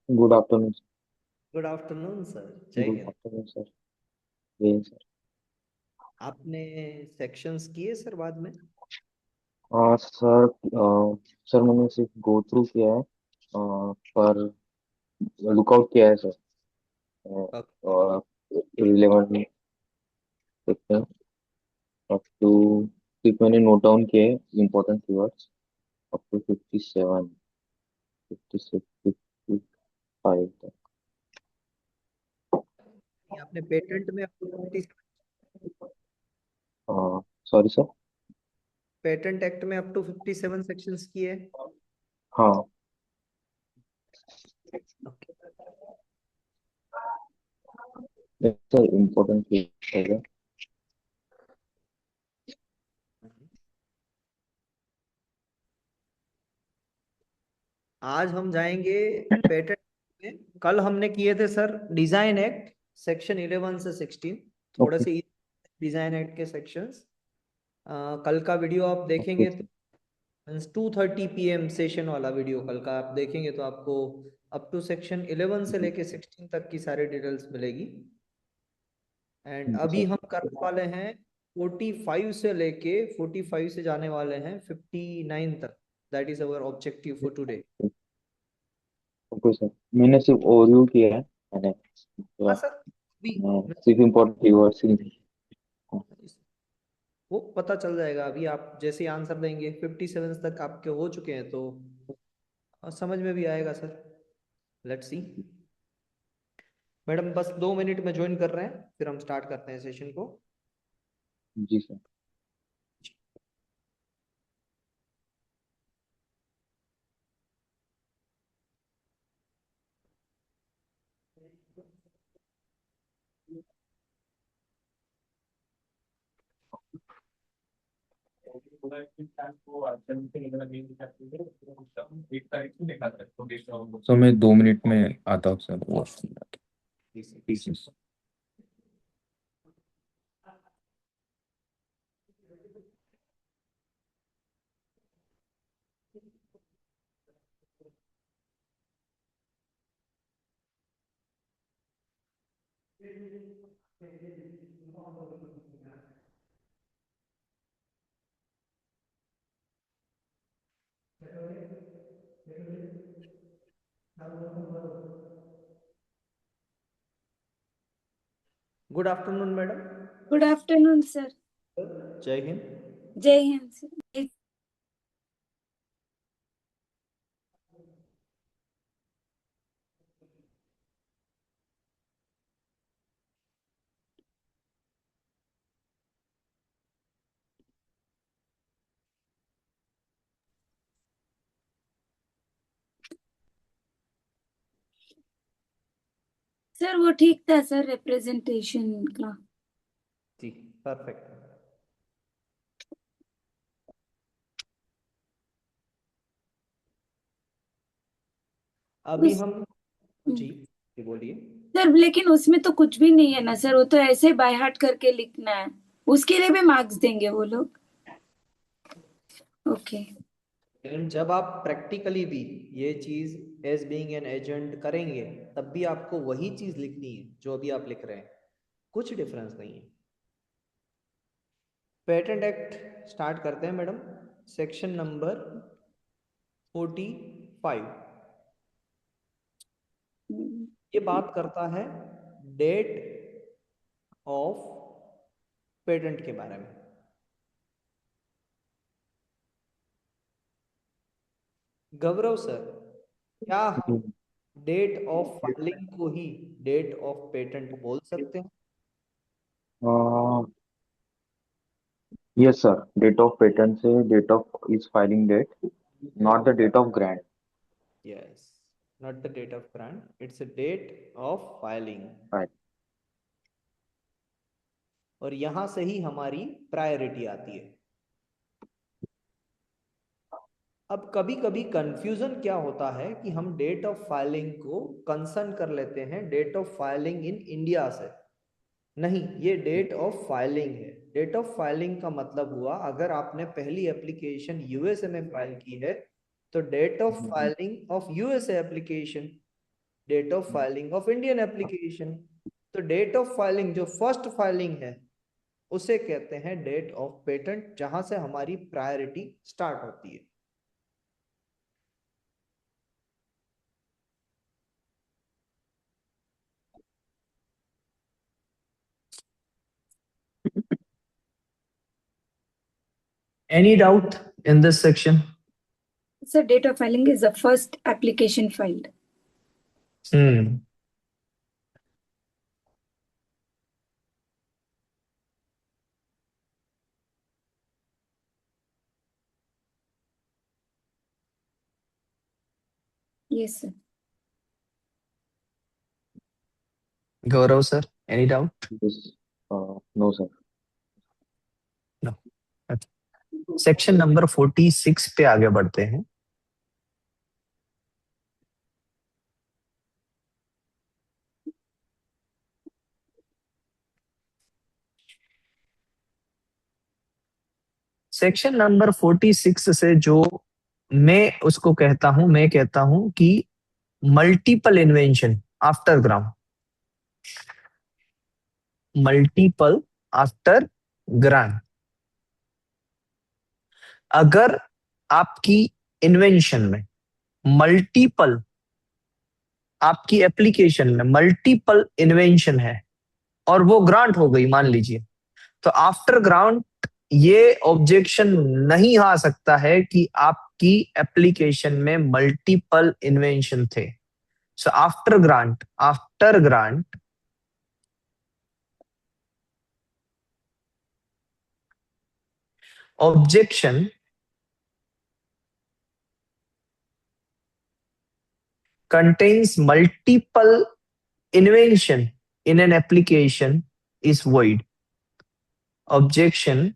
Good afternoon. Good afternoon sir. जय good Hind. Afternoon sir. जय Hind sir. आपने सेक्शंस किए सर बाद में? सर, सर मैंने सिर्फ गो थ्रू किया है, पर लुकआउट किया है सर। ओके। और 11 देखते हैं अप टू, सिर्फ मैंने नोट डाउन किए इम्पोर्टेंट कीवर्ड्स अप टू 57, 56, 55 तक। आपने पेटेंट में up to 50, sorry sir. Patent act में अप टू 57 सेक्शंस किए? हाँ ओके। सर, इम्पोर्टेंट कीवर्ड है। आज हम जाएंगे पेटेंट में। कल हमने किए थे सर डिजाइन एक्ट सेक्शन 11 से 16, थोड़े ओके से डिजाइन एक्ट के सेक्शंस। कल का वीडियो आप ओके देखेंगे सर। तो 2:30 PM सेशन वाला वीडियो कल का आप देखेंगे तो आपको अप टू सेक्शन 11 से जी लेके 16 तक की सारी डिटेल्स मिलेगी। एंड जी अभी सर। हम करने वाले हैं 45 से लेके 45 से जाने वाले हैं 59 तक। That is our objective for today. Okay sir, मैंने सिर्फ ओवरव्यू किया है। मैंने हाँ सर। अभी सिर्फ इम्पोर्टेंट कीवर्ड्स ही। वो पता चल जाएगा। अभी आप जैसे आंसर देंगे 57 तक आपके हो चुके हैं तो समझ में भी आएगा सर। Let's see. मैडम बस 2 मिनट में ज्वाइन कर रहे हैं, फिर हम स्टार्ट करते हैं सेशन को। जी सर। सो मैं 2 मिनट में आता हूँ सर वो। ठीक है। Good afternoon madam. Good afternoon sir. जय हिंद। जय हिंद सर। सर वो ठीक था सर, रिप्रेजेंटेशन का। जी परफेक्ट। अभी उस हम जी जी बोलिए। सर लेकिन उसमें तो कुछ भी नहीं है ना सर, वो तो ऐसे बाय हार्ट करके लिखना है। उसके लिए भी मार्क्स देंगे वो लोग? ओके। लेकिन जब आप प्रैक्टिकली भी ये चीज एज बीइंग एन एजेंट करेंगे तब भी आपको वही चीज लिखनी है जो अभी आप लिख रहे हैं, कुछ डिफरेंस नहीं है। पेटेंट एक्ट स्टार्ट करते हैं मैडम। सेक्शन नंबर 45 ये बात करता है डेट ऑफ पेटेंट के बारे में। गौरव सर, क्या हम डेट ऑफ फाइलिंग को ही डेट ऑफ पेटेंट बोल सकते हैं? Yes sir, date of patent से date of is filing date, not the date of grant. Yes, not the date of grant, it's a date of filing. Right. और यहां से ही हमारी priority आती है। अब कभी कभी कंफ्यूजन क्या होता है कि हम डेट ऑफ फाइलिंग को कंसर्न कर लेते हैं date of filing in India से। नहीं, ये डेट ऑफ फाइलिंग है। डेट ऑफ फाइलिंग का मतलब हुआ अगर आपने पहली एप्लीकेशन यूएसए में फाइल की है तो date of filing of USA application. Date of filing of Indian application. तो डेट ऑफ फाइलिंग जो फर्स्ट फाइलिंग है उसे कहते हैं डेट ऑफ पेटेंट, जहां से हमारी प्रायोरिटी स्टार्ट होती है। Any doubt in this section? So date of filing is the first application filed. Yes, sir. Gaurav sir, any doubt? This, no, sir. No. Section number 46 पे आगे बढ़ते हैं। Section number 46 से जो मैं उसको कहता हूं, मैं कहता हूं कि multiple invention after ground, multiple after grant. अगर आपकी इन्वेंशन में मल्टीपल, आपकी एप्लीकेशन में मल्टीपल इन्वेंशन है और वो ग्रांट हो गई मान लीजिए, तो आफ्टर ग्रांट ये ऑब्जेक्शन नहीं आ सकता है कि आपकी एप्लीकेशन में मल्टीपल इन्वेंशन थे। So after grant, after grant objection contains multiple invention in an application is void. Objection,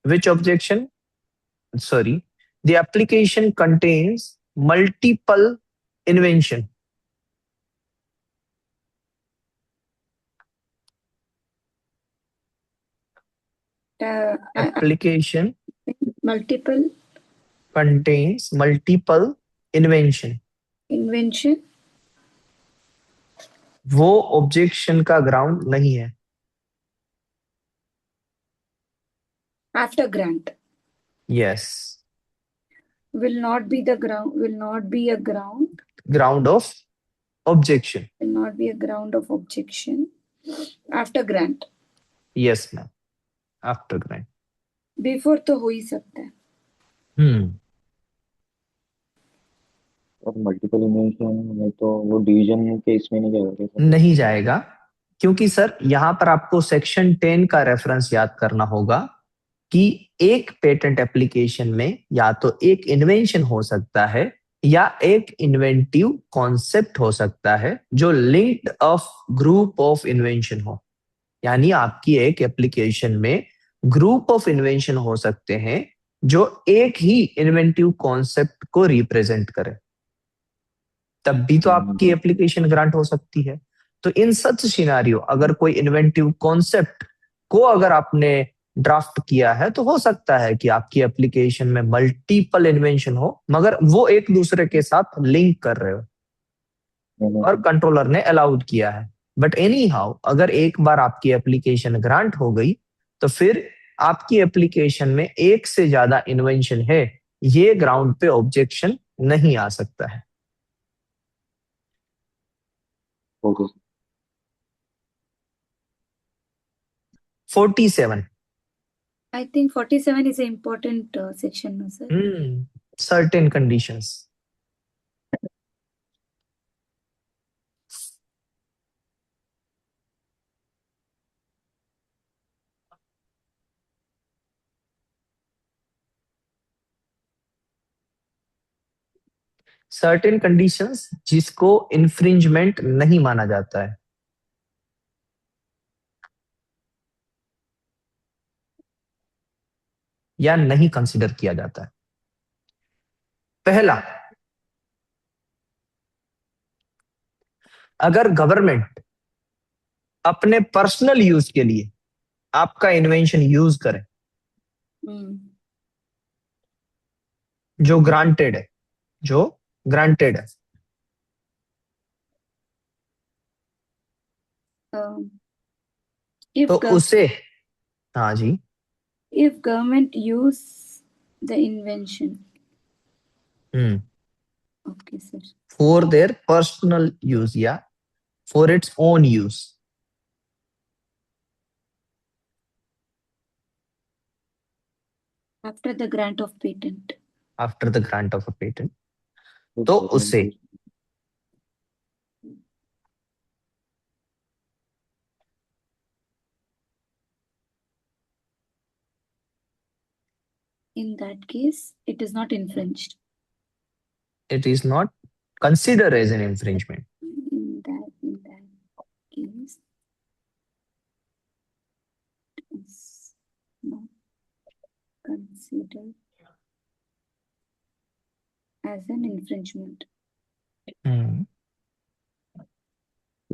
which objection? Sorry, the application contains multiple invention. Application Multiple contains multiple invention. invention. वो objection का ground नहीं है। After grant Yes, will not be the ground, will not be a ground, ground of objection. will not be a ground of objection after grant. Yes ma'am, after grant. Before तो हो ही सकता है। और multiple invention में तो वो division के इसमें नहीं जाएगा सर? नहीं जाएगा, क्योंकि सर यहां पर आपको सेक्शन 10 का रेफरेंस याद करना होगा कि एक पेटेंट एप्लीकेशन में या तो एक इन्वेंशन हो सकता है या एक इन्वेंटिव कॉन्सेप्ट हो सकता है जो linked of group of invention हो। यानी आपकी एक एप्लीकेशन में ग्रुप ऑफ इन्वेंशन हो सकते हैं जो एक ही इन्वेंटिव कॉन्सेप्ट को रिप्रेजेंट करे, तब भी तो आपकी एप्लीकेशन ग्रांट हो सकती है। तो इन सच सिनेरियो अगर कोई इन्वेंटिव कॉन्सेप्ट को अगर आपने ड्राफ्ट किया है तो हो सकता है कि आपकी एप्लीकेशन में मल्टीपल इन्वेंशन हो मगर वो एक दूसरे के साथ लिंक कर रहे हो और कंट्रोलर ने अलाउड किया है। बट एनी हाउ अगर एक बार आपकी एप्लीकेशन ग्रांट हो गई तो फिर आपकी एप्लीकेशन में एक से ज्यादा इन्वेंशन है, ये ग्राउंड पे ऑब्जेक्शन नहीं आ सकता है। Okay. 47. I think 47 is an important section, no, sir? Certain conditions. Certain conditions जिसको infringement नहीं माना जाता है। या नहीं कंसिडर किया जाता है। पहला, अगर गवर्नमेंट अपने पर्सनल यूज के लिए आपका इन्वेंशन यूज करे जो ग्रांटेड है, जो ग्रांटेड है, if तो उसे, हाँ जी, if government use the invention. Okay, sir. For their personal use या for its own use. After the grant of patent. After the grant of a patent, तो तो government उसे, use- In that case, it is not infringed. it is not considered as an infringement. In that case, it is not considered as an infringement.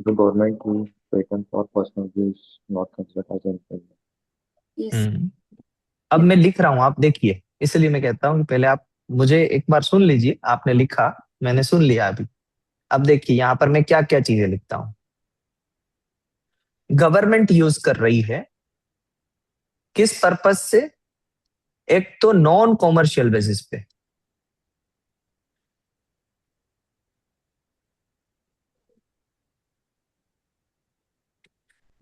The government use patent for personal use not considered as infringement. Yes. अब मैं लिख रहा हूं, आप देखिए, इसलिए मैं कहता हूं कि पहले आप मुझे एक बार सुन लीजिए। आपने लिखा, मैंने सुन लिया अभी। अब देखिए यहां पर मैं क्या क्या चीजें लिखता हूं। गवर्नमेंट यूज कर रही है किस पर्पस से? एक तो नॉन कॉमर्शियल बेसिस पे,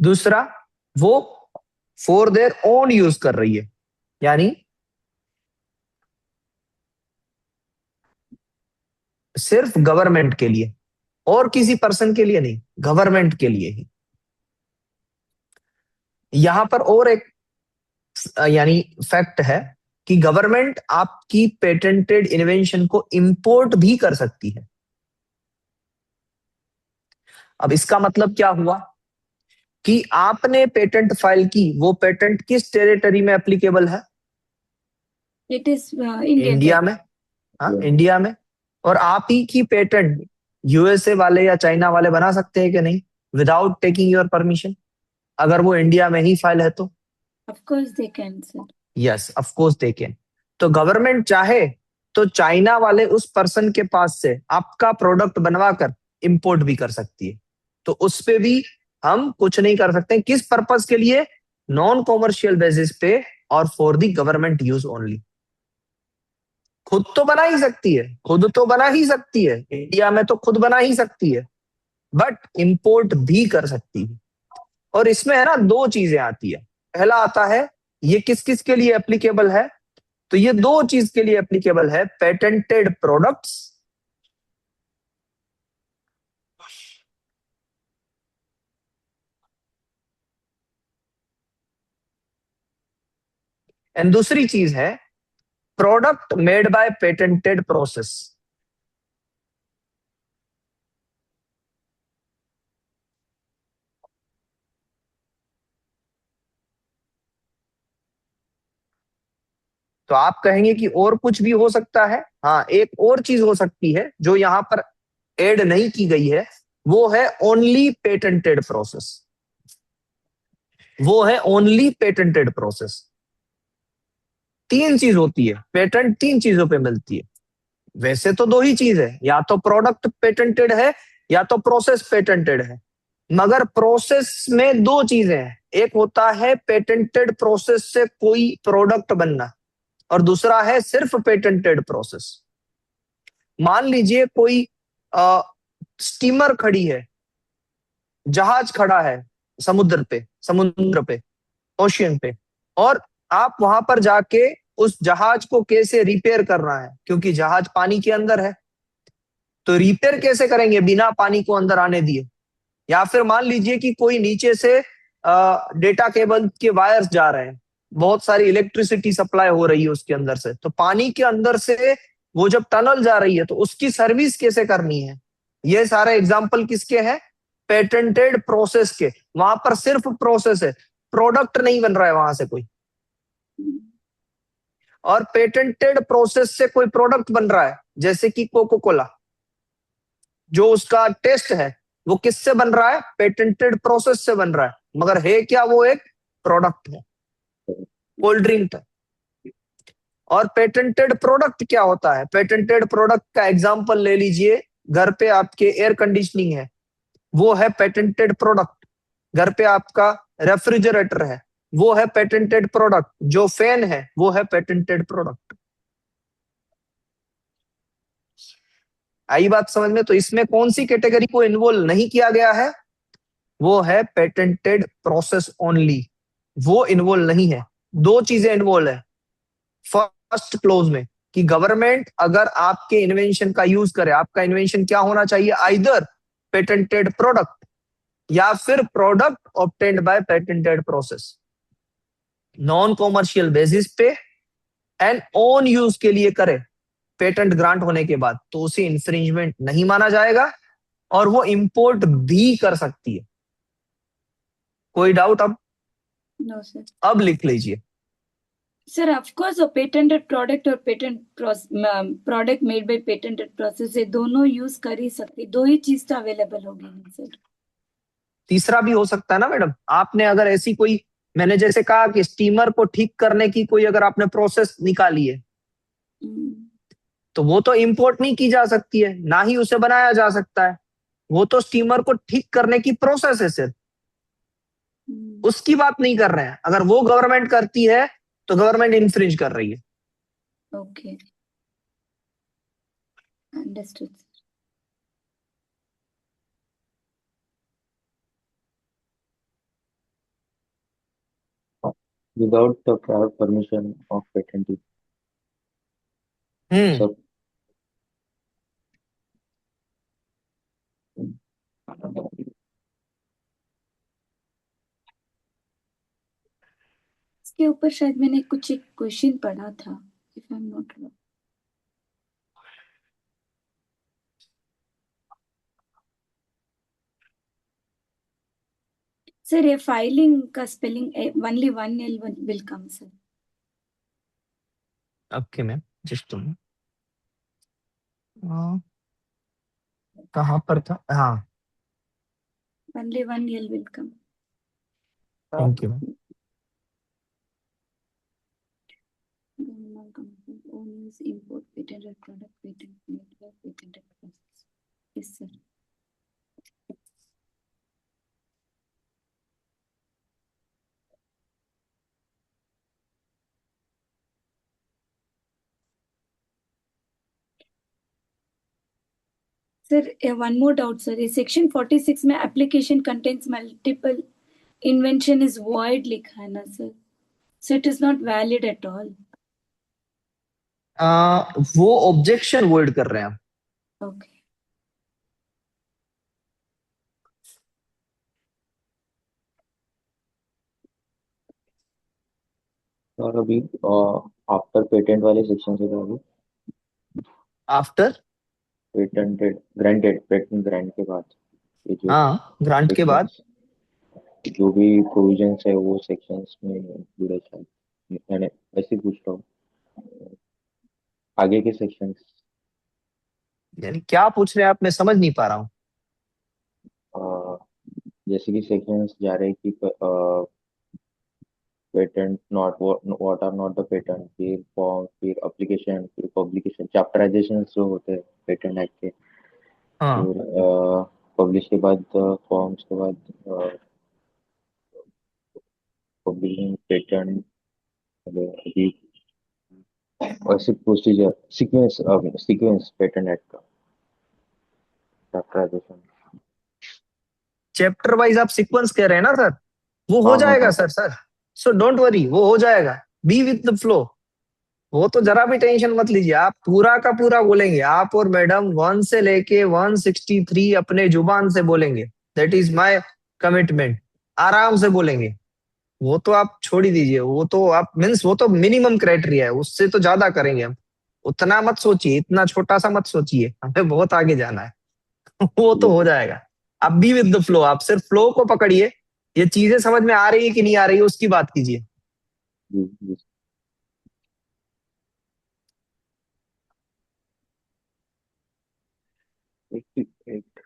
दूसरा वो फॉर देयर ओन यूज कर रही है, यानी सिर्फ गवर्नमेंट के लिए और किसी पर्सन के लिए नहीं, गवर्नमेंट के लिए ही। यहां पर और एक यानी फैक्ट है कि गवर्नमेंट आपकी पेटेंटेड इन्वेंशन को इंपोर्ट भी कर सकती है। अब इसका मतलब क्या हुआ कि आपने पेटेंट फाइल की, वो पेटेंट किस टेरिटरी में एप्लीकेबल है? It is Indian. इंडिया में। हाँ, इंडिया में। और आप ही की पेटेंट यूएसए वाले या चाइना वाले बना सकते हैं कि नहीं, विदाउट टेकिंग योर परमिशन, अगर वो इंडिया में ही फाइल है तो? Of course they can, sir. Yes, of course they can. तो गवर्नमेंट चाहे तो चाइना वाले उस पर्सन के पास से आपका प्रोडक्ट बनवा कर इंपोर्ट भी कर सकती है। तो उस पे भी हम कुछ नहीं कर सकते। किस पर्पस के लिए? नॉन कॉमर्शियल बेसिस पे और for the government use only. खुद तो बना ही सकती है, खुद तो बना ही सकती है, इंडिया में तो खुद बना ही सकती है, बट इंपोर्ट भी कर सकती है। और इसमें है ना, दो चीजें आती है। पहला आता है ये किस किस के लिए एप्लीकेबल है, तो ये दो चीज के लिए एप्लीकेबल है, पेटेंटेड प्रोडक्ट्स एंड दूसरी चीज है product made by patented process. तो आप कहेंगे कि और कुछ भी हो सकता है। हाँ, एक और चीज हो सकती है जो यहां पर ऐड नहीं की गई है, वो है ओनली पेटेंटेड प्रोसेस। वो है ओनली पेटेंटेड प्रोसेस। तीन चीज होती है, पेटेंट तीन चीजों पे मिलती है। वैसे तो दो ही चीज है, या तो प्रोडक्ट पेटेंटेड है या तो प्रोसेस पेटेंटेड है, मगर प्रोसेस में दो चीजें हैं। एक होता है पेटेंटेड प्रोसेस से कोई प्रोडक्ट बनना, और दूसरा है सिर्फ पेटेंटेड प्रोसेस। मान लीजिए कोई स्टीमर खड़ी है, जहाज खड़ा है समुद्र पे, ओशियन पे, और आप वहां पर जाके उस जहाज को कैसे रिपेयर करना है, क्योंकि जहाज पानी के अंदर है, तो रिपेयर कैसे करेंगे बिना पानी को अंदर आने दिए? या फिर मान लीजिए कि कोई नीचे से डेटा केबल के वायर्स जा रहे हैं, बहुत सारी इलेक्ट्रिसिटी सप्लाई हो रही है उसके अंदर से, तो पानी के अंदर से वो जब टनल जा रही है तो उसकी सर्विस कैसे करनी है? ये सारे एग्जाम्पल किसके हैं? पेटेंटेड प्रोसेस के। वहां पर सिर्फ प्रोसेस है, प्रोडक्ट नहीं बन रहा है वहां से कोई। और पेटेंटेड प्रोसेस से कोई प्रोडक्ट बन रहा है, जैसे कि कोको कोला, जो उसका टेस्ट है वो किससे बन रहा है? पेटेंटेड प्रोसेस से बन रहा है, मगर है क्या? वो एक प्रोडक्ट है, कोल्ड ड्रिंक है। और पेटेंटेड प्रोडक्ट क्या होता है? पेटेंटेड प्रोडक्ट का एग्जांपल ले लीजिए, घर पे आपके एयर कंडीशनिंग है, वो है पेटेंटेड प्रोडक्ट। घर पे आपका रेफ्रिजरेटर है, वो है पेटेंटेड प्रोडक्ट। जो फैन है वो है पेटेंटेड प्रोडक्ट। आई बात समझ में? तो इसमें कौन सी कैटेगरी को इन्वॉल्व नहीं किया गया है? वो है पेटेंटेड प्रोसेस ओनली, वो इन्वॉल्व नहीं है। दो चीजें इन्वॉल्व है फर्स्ट क्लोज में, कि गवर्नमेंट अगर आपके इन्वेंशन का यूज करे, आपका इन्वेंशन क्या होना चाहिए, आइदर पेटेंटेड प्रोडक्ट या फिर product obtained by patented process, non commercial basis पे एंड ओन यूज के लिए करे पेटेंट ग्रांट होने के बाद, तो उसे इंफ्रिंजमेंट नहीं माना जाएगा और वो इंपोर्ट भी कर सकती है। कोई डाउट? अब नो सर। अब लिख लीजिए। Sir of course patented product और patent product made by patented process, ये दोनों यूज कर ही सकते, दो ही चीज तो अवेलेबल होगी ना सर। तीसरा भी हो सकता है ना मैडम। आपने अगर ऐसी कोई, मैंने जैसे कहा कि स्टीमर को ठीक करने की कोई अगर आपने प्रोसेस निकाली है, तो वो तो इंपोर्ट नहीं की जा सकती है, ना ही उसे बनाया जा सकता है। वो तो स्टीमर को ठीक करने की प्रोसेस है सिर्फ, उसकी बात नहीं कर रहे हैं। अगर वो गवर्नमेंट करती है तो गवर्नमेंट इन्फ्रिंज कर रही है। Okay, understood. Without the prior permission of patentee. सब इसके ऊपर शायद मैंने कुछ एक क्वेश्चन पढ़ा था, if I am not wrong. Sir ये फाइलिंग का spelling only one L will come sir. Okay ma'am, just कहाँ पर था? हाँ, only one L will come. Thank you ma'am. Import patented product, patent made by patented process. Yes sir. Sir one more doubt sir, ये section 46 में application contains multiple invention is void लिखा है ना sir, so it is not valid at all. वो objection word कर रहे हैं हम। ओके और अभी आफ्टर पेटेंट वाले सेक्शन से तो अभी after, patented granted patent grant के बाद ये जो हाँ, ग्रांट के बाद sections, जो भी प्रोविजंस है वो सेक्शंस में इंक्लूड है शायद। मैंने ऐसे पूछ रहा हूँ आगे के सेक्शंस, यानी क्या पूछ रहे हैं आप? मैं समझ नहीं पा रहा हूँ। जैसे कि सेक्शंस जा रहे हैं कि patent not what are not the patent, फिर फॉर्म, फिर एप्लीकेशन, फिर पब्लिकेशन, चैप्टराइजेशन जो होते हैं पेटेंट एक्ट के, हाँ, फिर पब्लिश के बाद फॉर्म्स के बाद पब्लिशिंग पेटेंट, अभी ऐसे प्रोसीजर सीक्वेंस पेटेंट एक्ट का चैप्टराइजेशन। चैप्टर वाइज आप सीक्वेंस कह रहे हैं ना सर? वो हो हाँ हाँ जाएगा हाँ, सर। सो डोंट वरी, वो हो जाएगा। Be with the flow. वो तो जरा भी टेंशन मत लीजिए, आप पूरा का पूरा बोलेंगे। आप और मैडम 1 से लेके 163 अपने जुबान से बोलेंगे। That is my commitment. आराम से बोलेंगे। वो तो आप छोड़ ही दीजिए। वो तो आप मीन्स वो तो मिनिमम क्राइटेरिया है, उससे तो ज्यादा करेंगे हम। उतना मत सोचिए, इतना छोटा सा मत सोचिए, हमें बहुत आगे जाना है। वो तो जी हो जाएगा। आप बी विद द फ्लो, आप सिर्फ फ्लो को पकड़िए। ये चीजें समझ में आ रही है कि नहीं आ रही है उसकी बात कीजिए। जी जी। एक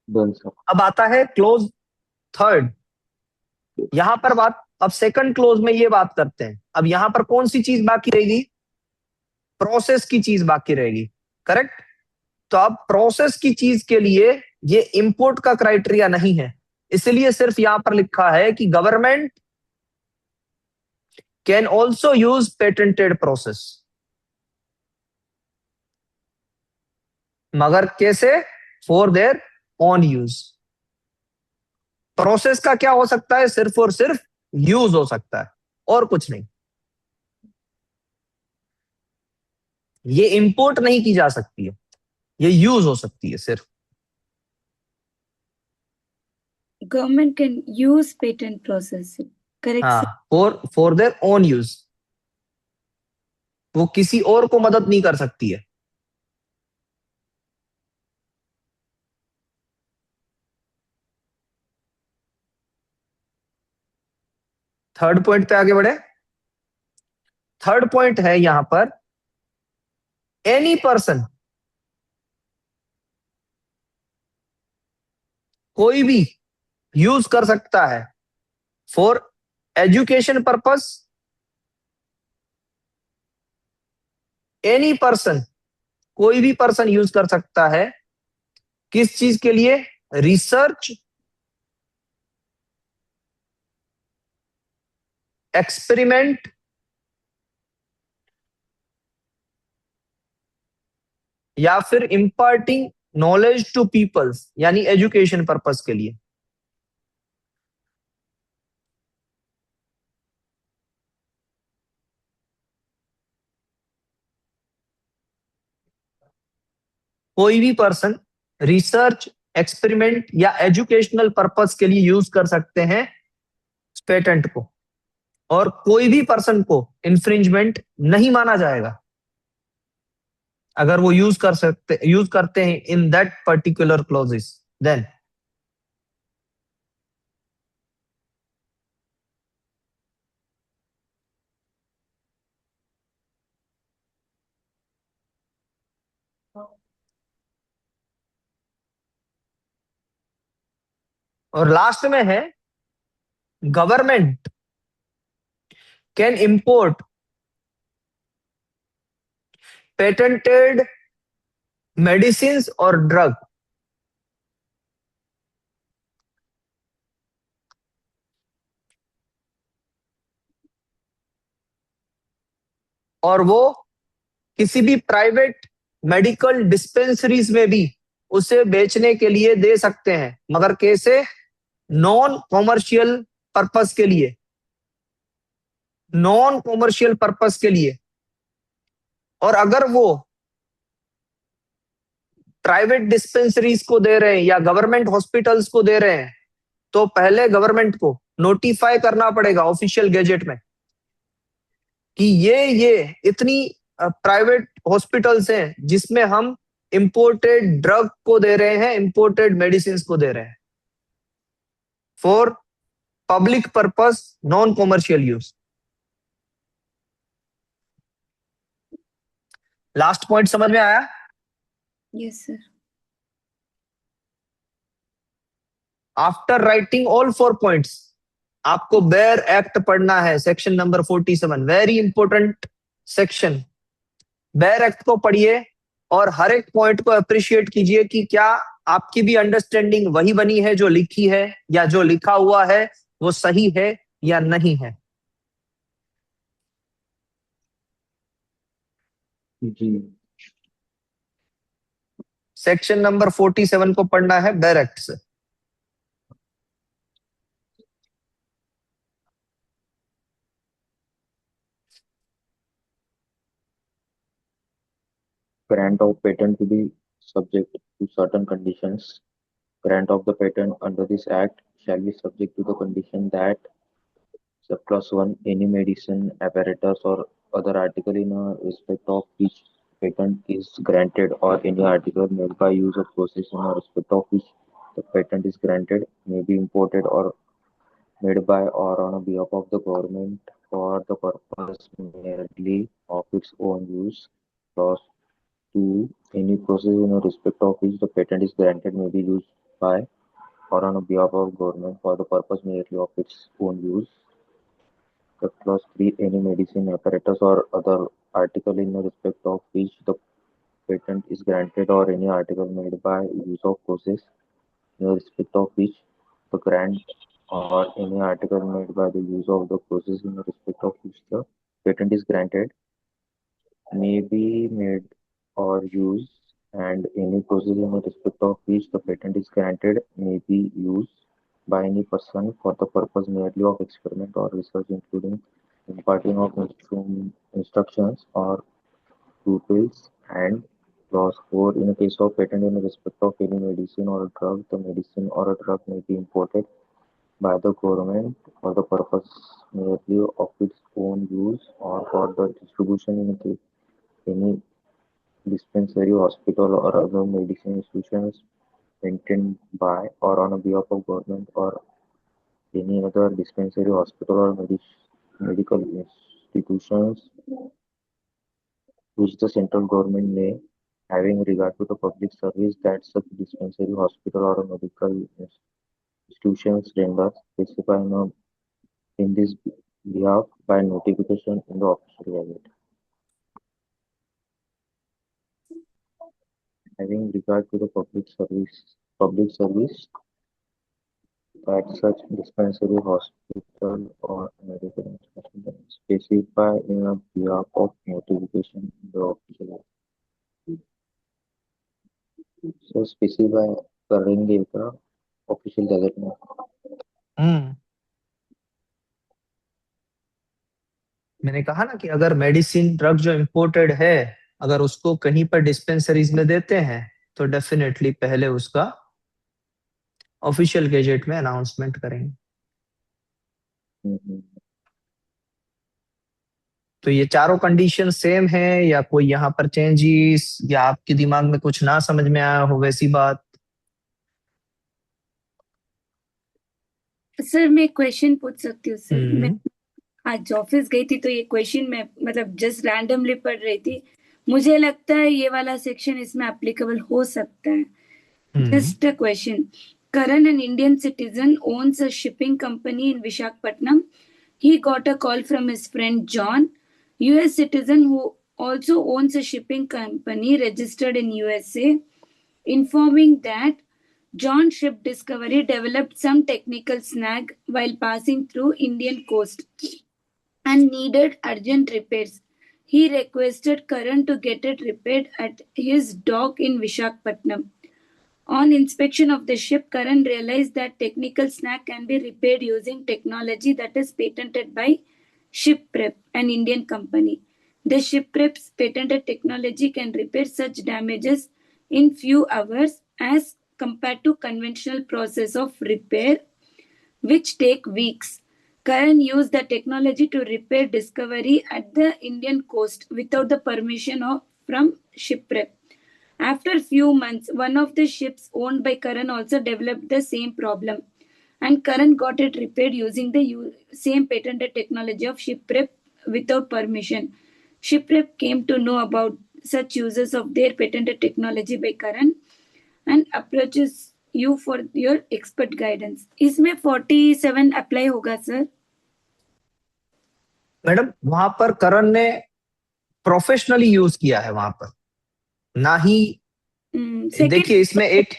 डन सर। अब आता है क्लोज थर्ड। यहां पर बात, अब सेकंड क्लोज में ये बात करते हैं। अब यहां पर कौन सी चीज बाकी रहेगी? प्रोसेस की चीज बाकी रहेगी, करेक्ट। तो अब प्रोसेस की चीज के लिए ये इंपोर्ट का क्राइटेरिया नहीं है, इसलिए सिर्फ यहां पर लिखा है कि government can also use patented process, मगर कैसे? For their own use. Process का क्या हो सकता है? सिर्फ और सिर्फ यूज हो सकता है और कुछ नहीं। ये इंपोर्ट नहीं की जा सकती है, ये यूज हो सकती है सिर्फ। Government can use patent process. Correct, sir. हाँ, फॉर देयर ओन यूज, वो किसी और को मदद नहीं कर सकती है। थर्ड पॉइंट पे आगे बढ़े। थर्ड पॉइंट है यहां पर, एनी पर्सन, कोई भी यूज कर सकता है for education purpose. Any person, कोई भी पर्सन यूज कर सकता है किस चीज के लिए? रिसर्च, एक्सपेरिमेंट या फिर इम्पार्टिंग नॉलेज टू पीपल्स, यानी एजुकेशन पर्पस के लिए। कोई भी पर्सन रिसर्च, एक्सपेरिमेंट या एजुकेशनल पर्पस के लिए यूज कर सकते हैं पेटेंट को, और कोई भी पर्सन को इंफ्रिंजमेंट नहीं माना जाएगा अगर वो यूज करते हैं in that particular clauses. Then और लास्ट में है, government can import patented medicine और ड्रग, और वो किसी भी प्राइवेट मेडिकल डिस्पेंसरीज में भी उसे बेचने के लिए दे सकते हैं, मगर कैसे? नॉन कॉमर्शियल पर्पस के लिए, नॉन कॉमर्शियल पर्पस के लिए। और अगर वो प्राइवेट डिस्पेंसरीज को दे रहे हैं या गवर्नमेंट हॉस्पिटल्स को दे रहे हैं, तो पहले गवर्नमेंट को नोटिफाई करना पड़ेगा ऑफिशियल गैजेट में कि ये इतनी प्राइवेट हॉस्पिटल्स हैं जिसमें हम इंपोर्टेड ड्रग को दे रहे हैं, इंपोर्टेड मेडिसिन को दे रहे हैं for public purpose, non commercial use. Last point समझ में आया? Yes, sir. After writing all 4 points, आपको बेयर एक्ट पढ़ना है, section number 47, very important section. Bare act को पढ़िए और हर एक पॉइंट को अप्रिशिएट कीजिए कि क्या आपकी भी अंडरस्टैंडिंग वही बनी है जो लिखी है, या जो लिखा हुआ है वो सही है या नहीं है। जी। सेक्शन नंबर 47 को पढ़ना है बेयर एक्ट से। Grant of patent to be subject to certain conditions. Grant of the patent under this act shall be subject to the condition that subclause 1, any medicine, apparatus, or other article in respect of which patent is granted, or any article made by use of process in respect of which the patent is granted, may be imported or made by or on behalf of the government for the purpose merely of its own use. Clause 2. Any process in respect of which the patent is granted may be used by or on behalf of government for the purpose merely of its own use. Clause 3. Any medicine, apparatus, or other article in respect of which the patent is granted or any article made by use of process in respect of which the grant or any article made by the use of the process in respect of which the patent is granted may be made or used, and any process in respect of which the patent is granted may be used by any person for the purpose merely of experiment or research, including imparting of instructions or pupils. And clause 4, in a case of patent in respect of any medicine or a drug, the medicine or a drug may be imported by the government for the purpose merely of its own use or for the distribution in any dispensary, hospital, or other medicine institutions maintained by or on behalf of government or any other dispensary, hospital, or medical institutions which the central government may, having regard to the public service that such dispensary, hospital, or a medical institutions render, specify in this behalf by notification in the official gazette. Having regard to the public service that such dispensary, hospital, or medical institution specify in a behalf of notification in the official gazette. So specify करेंगे का official gazette में. मैंने कहा ना कि अगर medicine drug जो imported है अगर उसको कहीं पर डिस्पेंसरीज में देते हैं तो डेफिनेटली पहले उसका ऑफिशियल गैजेट में अनाउंसमेंट करेंगे. तो ये चारों कंडीशन सेम है या कोई यहाँ पर चेंजेस या आपके दिमाग में कुछ ना समझ में आया हो वैसी बात? सर मैं क्वेश्चन पूछ सकती हूँ सर. मैं आज ऑफिस गई थी तो ये क्वेश्चन मैं मतलब जस्ट रैंडमली पढ़ रही थी. मुझे लगता है ये वाला सेक्शन इसमें एप्लीकेबल हो सकता है. Just a question. Karan, an Indian citizen, owns a shipping company in Visakhapatnam. He got a call from his friend John, US citizen who also owns a shipping company registered in USA, informing that John Ship Discovery developed some technical snag while passing through Indian coast and needed urgent repairs. He requested Karan to get it repaired at his dock in Visakhapatnam. On inspection of the ship, Karan realized that technical snag can be repaired using technology that is patented by ShipPrep, an Indian company. The ShipPrep's patented technology can repair such damages in few hours as compared to conventional process of repair, which take weeks. Karan used the technology to repair Discovery at the Indian coast without the permission from ShipPrep. After few months, one of the ships owned by Karan also developed the same problem, and Karan got it repaired using the same patented technology of ShipPrep without permission. ShipPrep came to know about such uses of their patented technology by Karan and approaches you for your expert guidance. इसमें 47 apply होगा sir? Madam वहां पर करण ने professionally use किया है वहां पर, ना ही देखिए इसमें एक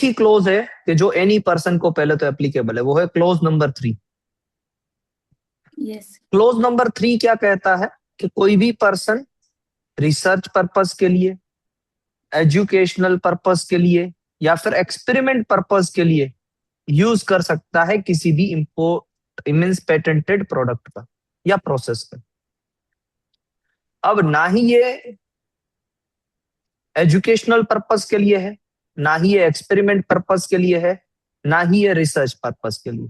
ही क्लोज है कि जो एनी पर्सन को पहले तो एप्लीकेबल है, वो है क्लोज नंबर 3. क्लोज नंबर 3 क्या कहता है कि कोई भी पर्सन रिसर्च पर्पस के लिए, एजुकेशनल पर्पस के लिए या फिर एक्सपेरिमेंट पर्पस के लिए यूज कर सकता है किसी भी मींस पेटेंटेड प्रोडक्ट का या प्रोसेस का. अब ना ही ये एजुकेशनल पर्पस के लिए है, ना ही ये एक्सपेरिमेंट पर्पस के लिए है, ना ही ये रिसर्च पर्पस के लिए.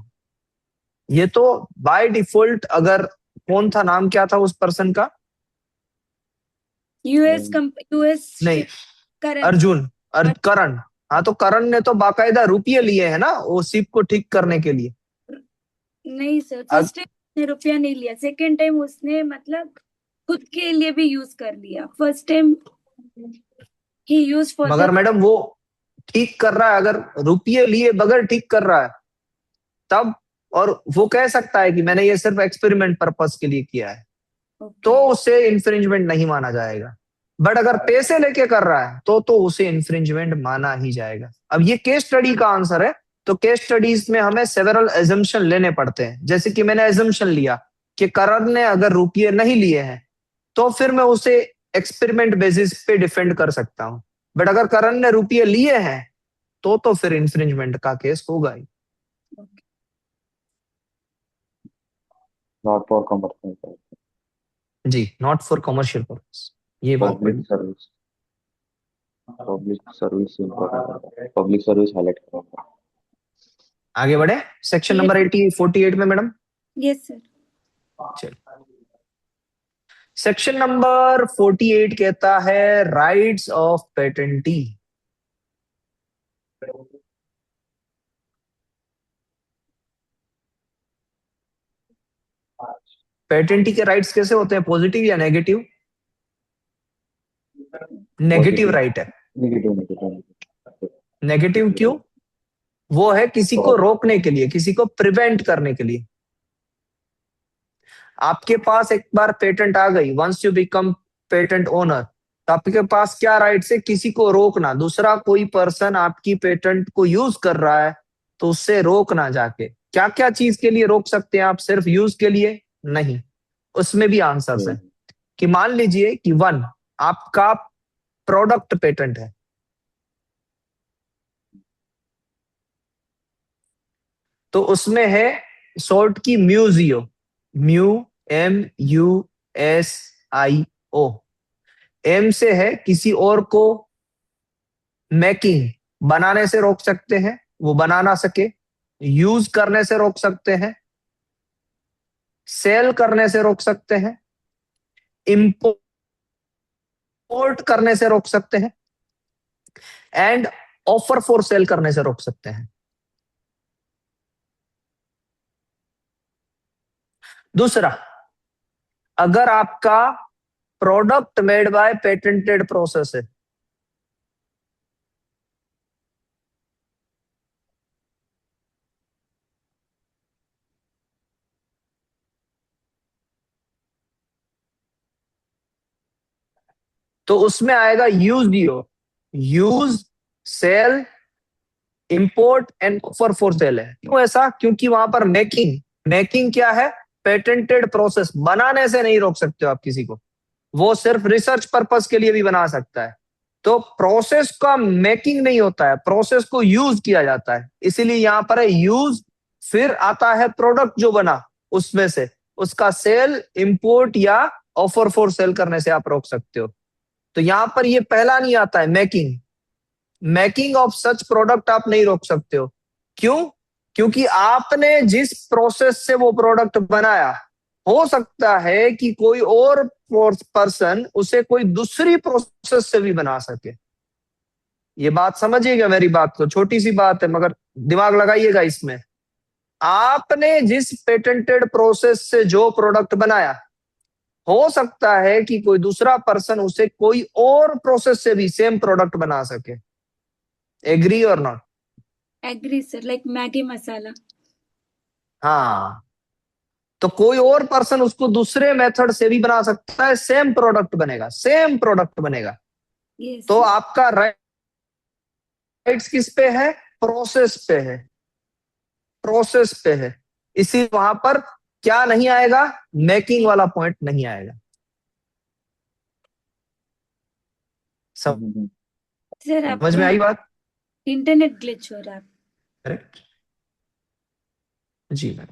ये तो बाय डिफॉल्ट, अगर कौन था, नाम क्या था उस पर्सन का? यूएस नहीं, अर्जुन करण. हाँ, तो करण ने तो बाकायदा रुपये लिए है ना वो शिप को ठीक करने के लिए. नहीं सर, फर्स्ट टाइम उसने रुपया नहीं लिया, सेकेंड टाइम उसने मतलब खुद के लिए भी यूज कर लिया. First time he use for, मगर मैडम वो ठीक कर रहा है, अगर रुपये लिए बगैर ठीक कर रहा है तब, और वो कह सकता है कि मैंने ये सिर्फ एक्सपेरिमेंट पर्पस के लिए किया है. तो ओके उसे इन्फ्रिंजमेंट नहीं माना जाएगा। बट अगर पैसे लेके कर रहा है तो उसे इन्फ्रिंजमेंट माना ही जाएगा। अब ये केस स्टडी का आंसर है। तो केस स्टडीज में हमें सेवरल एजम्पशन लेने पड़ते हैं। जैसे कि मैंने एजम्पशन लिया कि करण ने अगर रुपये नहीं लिए हैं तो फिर मैं उसे एक्सपेरिमेंट बेसिस पे डिफेंड कर सकता हूं। बट अगर करण ने रुपये लिए हैं तो फिर इन्फ्रिंजमेंट का केस होगा ही। नॉट फॉर कमर्शियल जी, नॉट फॉर कमर्शियल पर्पस। ये बात पब्लिक बड़ी सर्विस, पब्लिक सर्विस इम्पोर्टेंट है, पब्लिक सर्विस हाईलाइट करूंगा। आगे बढ़े सेक्शन Yes. नंबर 48 में मैडम। यस सर चलिए, सेक्शन नंबर 48 कहता है राइट्स ऑफ पेटेंटी। पेटेंटी के राइट्स कैसे होते हैं, पॉजिटिव या नेगेटिव? नेगेटिव राइट है। नेगेटिव नेगेटिव नेगेटिव क्यों? वो है किसी को रोकने के लिए, किसी को प्रिवेंट करने के लिए। आपके पास एक बार पेटेंट आ गई, once you become patent owner, तो आपके पास क्या राइट्स है? किसी को रोकना, दूसरा कोई पर्सन आपकी पेटेंट को यूज कर रहा है तो उससे रोकना जाके। क्या क्या चीज के लिए रोक सकते हैं आप? सिर्फ यूज के लिए नहीं, उसमें भी आंसर्स है। कि मान लीजिए कि वन, आपका प्रोडक्ट पेटेंट है, तो उसमें है शॉर्ट की म्यूजियो, MUSIO। एम से है किसी और को मेकिंग, बनाने से रोक सकते हैं, वो बना ना सके। यूज करने से रोक सकते हैं, सेल करने से रोक सकते हैं, इंपोर्ट करने से रोक सकते हैं, एंड ऑफर फॉर सेल करने से रोक सकते हैं। दूसरा, अगर आपका product made by patented process है, तो उसमें आएगा use, sale, import and offer for sale है। क्यों ऐसा? क्योंकि वहां पर मेकिंग क्या है? Patented process. बनाने से नहीं रोक सकते हो आप किसी को, वो सिर्फ रिसर्च पर्पस के लिए भी बना सकता है। तो प्रोसेस का मेकिंग नहीं होता है, प्रोसेस को यूज किया जाता है, इसीलिए यहां पर है यूज। फिर आता है प्रोडक्ट जो बना, उसमें से उसका सेल, इंपोर्ट या ऑफर फॉर सेल करने से आप रोक सकते हो। तो यहां पर ये पहला नहीं आता है, मेकिंग ऑफ सच प्रोडक्ट आप नहीं रोक सकते हो। क्यों? क्योंकि आपने जिस प्रोसेस से वो प्रोडक्ट बनाया, हो सकता है कि कोई और पर्सन उसे कोई दूसरी प्रोसेस से भी बना सके। ये बात समझिएगा मेरी बात को, छोटी सी बात है मगर दिमाग लगाइएगा इसमें। आपने जिस पेटेंटेड प्रोसेस से जो प्रोडक्ट बनाया, हो सकता है कि कोई दूसरा पर्सन उसे कोई और प्रोसेस से भी सेम प्रोडक्ट बना सके। एग्री और not? Agree sir, like Maggi masala. हाँ, तो कोई और पर्सन उसको दूसरे मेथड से भी बना सकता है, सेम प्रोडक्ट बनेगा। यस तो आपका राइट्स किस पे है? प्रोसेस पे है। इसी वहां पर क्या नहीं आएगा? मेकिंग वाला पॉइंट नहीं आएगा। हम्म। सर समझ में आई बात? इंटरनेट ग्लिच हो रहा है। करेक्ट जी मैम,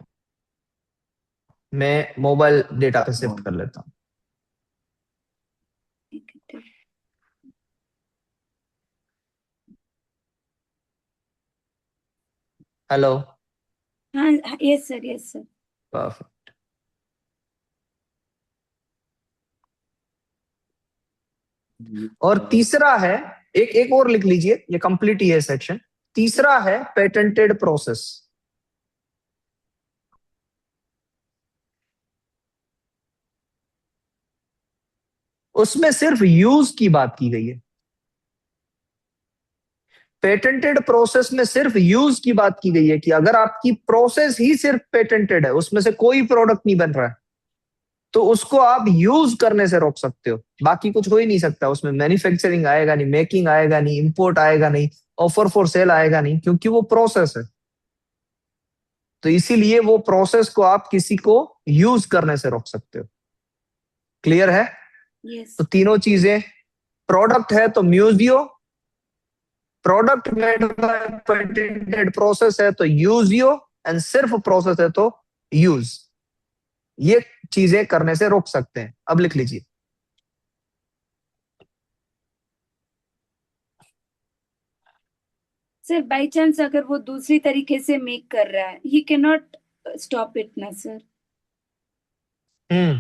मैं मोबाइल डेटा पे शिफ्ट कर लेता हूँ। हेलो, हाँ यस सर। परफेक्ट। और तीसरा है, एक और लिख लीजिए, ये कंप्लीट ही है सेक्शन। तीसरा है पेटेंटेड प्रोसेस। उसमें सिर्फ यूज की बात की गई है। पेटेंटेड प्रोसेस में सिर्फ यूज की बात की गई है कि अगर आपकी प्रोसेस ही सिर्फ पेटेंटेड है, उसमें से कोई प्रोडक्ट नहीं बन रहा है, तो उसको आप यूज करने से रोक सकते हो, बाकी कुछ हो ही नहीं सकता उसमें। मैन्युफैक्चरिंग आएगा नहीं, मेकिंग आएगा नहीं, इंपोर्ट आएगा नहीं, ऑफर फॉर सेल आएगा नहीं, क्योंकि वो प्रोसेस है। तो इसीलिए वो प्रोसेस को आप किसी को यूज करने से रोक सकते हो। क्लियर है? यस तो तीनों चीजें, प्रोडक्ट है तो म्यूजियो, product made by patented process है तो यूजियो, एंड सिर्फ प्रोसेस है तो यूज। ये चीजें करने से रोक सकते हैं। अब लिख लीजिए। सर, बाई चांस अगर वो दूसरी तरीके से मेक कर रहा है, he can not stop it ना सर? हम्म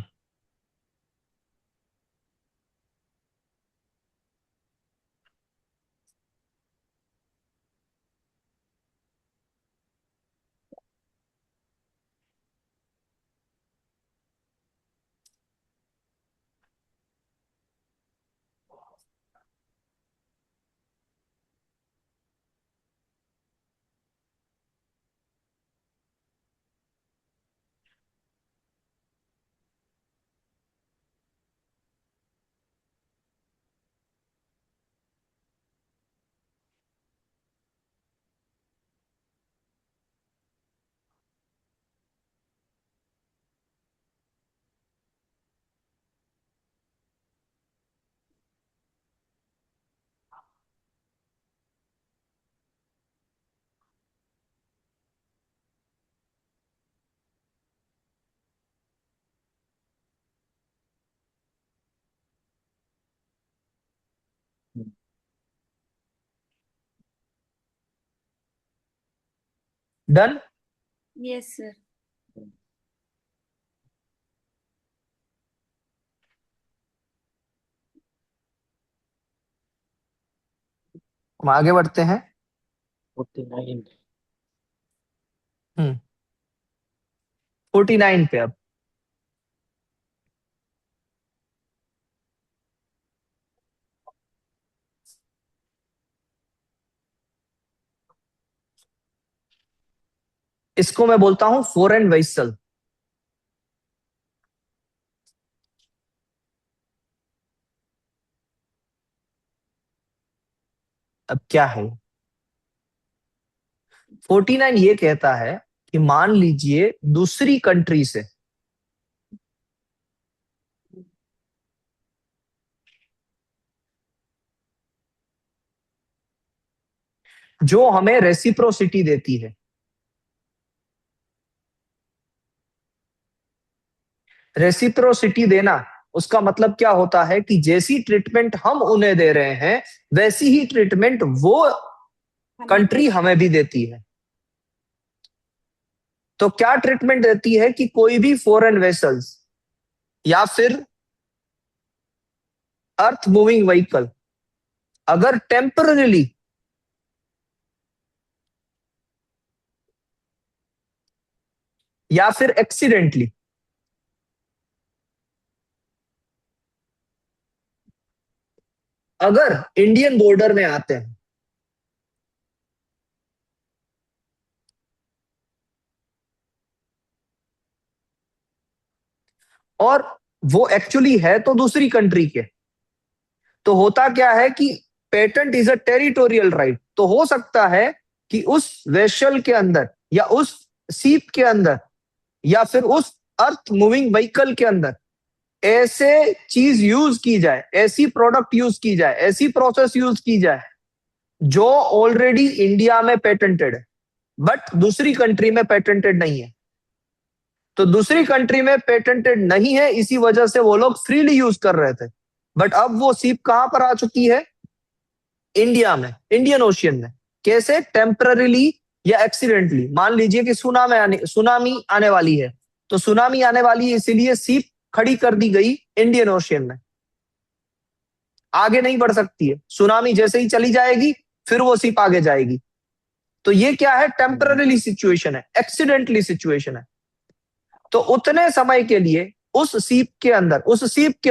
डन। Yes sir. हम आगे बढ़ते हैं। 49. 49 पे अब। इसको मैं बोलता हूं फॉरेन वेसल। अब क्या है? 49 ये कहता है कि मान लीजिए दूसरी कंट्री से जो हमें रेसिप्रोसिटी देती है। रेसिप्रोसिटी देना, उसका मतलब क्या होता है कि जैसी ट्रीटमेंट हम उन्हें दे रहे हैं वैसी ही ट्रीटमेंट वो कंट्री हमें भी देती है। तो क्या ट्रीटमेंट देती है कि कोई भी फॉरेन वेसल्स या फिर अर्थ मूविंग व्हीकल अगर टेम्पररीली या फिर एक्सीडेंटली अगर इंडियन बॉर्डर में आते हैं और वो एक्चुअली है तो दूसरी कंट्री के, तो होता क्या है कि patent is a territorial right. तो हो सकता है कि उस वेसल के अंदर या उस सीप के अंदर या फिर उस अर्थ मूविंग व्हीकल के अंदर ऐसे चीज यूज की जाए, ऐसी प्रोडक्ट यूज की जाए, ऐसी प्रोसेस यूज की जाए जो ऑलरेडी इंडिया में पेटेंटेड है बट दूसरी कंट्री में पेटेंटेड नहीं है। तो दूसरी कंट्री में पेटेंटेड नहीं है, इसी वजह से वो लोग फ्रीली यूज कर रहे थे। बट अब वो सीप कहां पर आ चुकी है? इंडिया में, इंडियन ओशियन में। कैसे? टेम्पररीली या एक्सीडेंटली। मान लीजिए कि सुनामी आने वाली है, तो सुनामी आने वाली है इसीलिए सीप खड़ी कर दी गई इंडियन ओशियन में, आगे नहीं बढ़ सकती है। सुनामी जैसे ही चली जाएगी फिर वो सीप आगे जाएगी। तो ये क्या है? टेम्पररीली सिचुएशन है, एक्सीडेंटली सिचुएशन है। तो उतने समय के लिए उस सीप के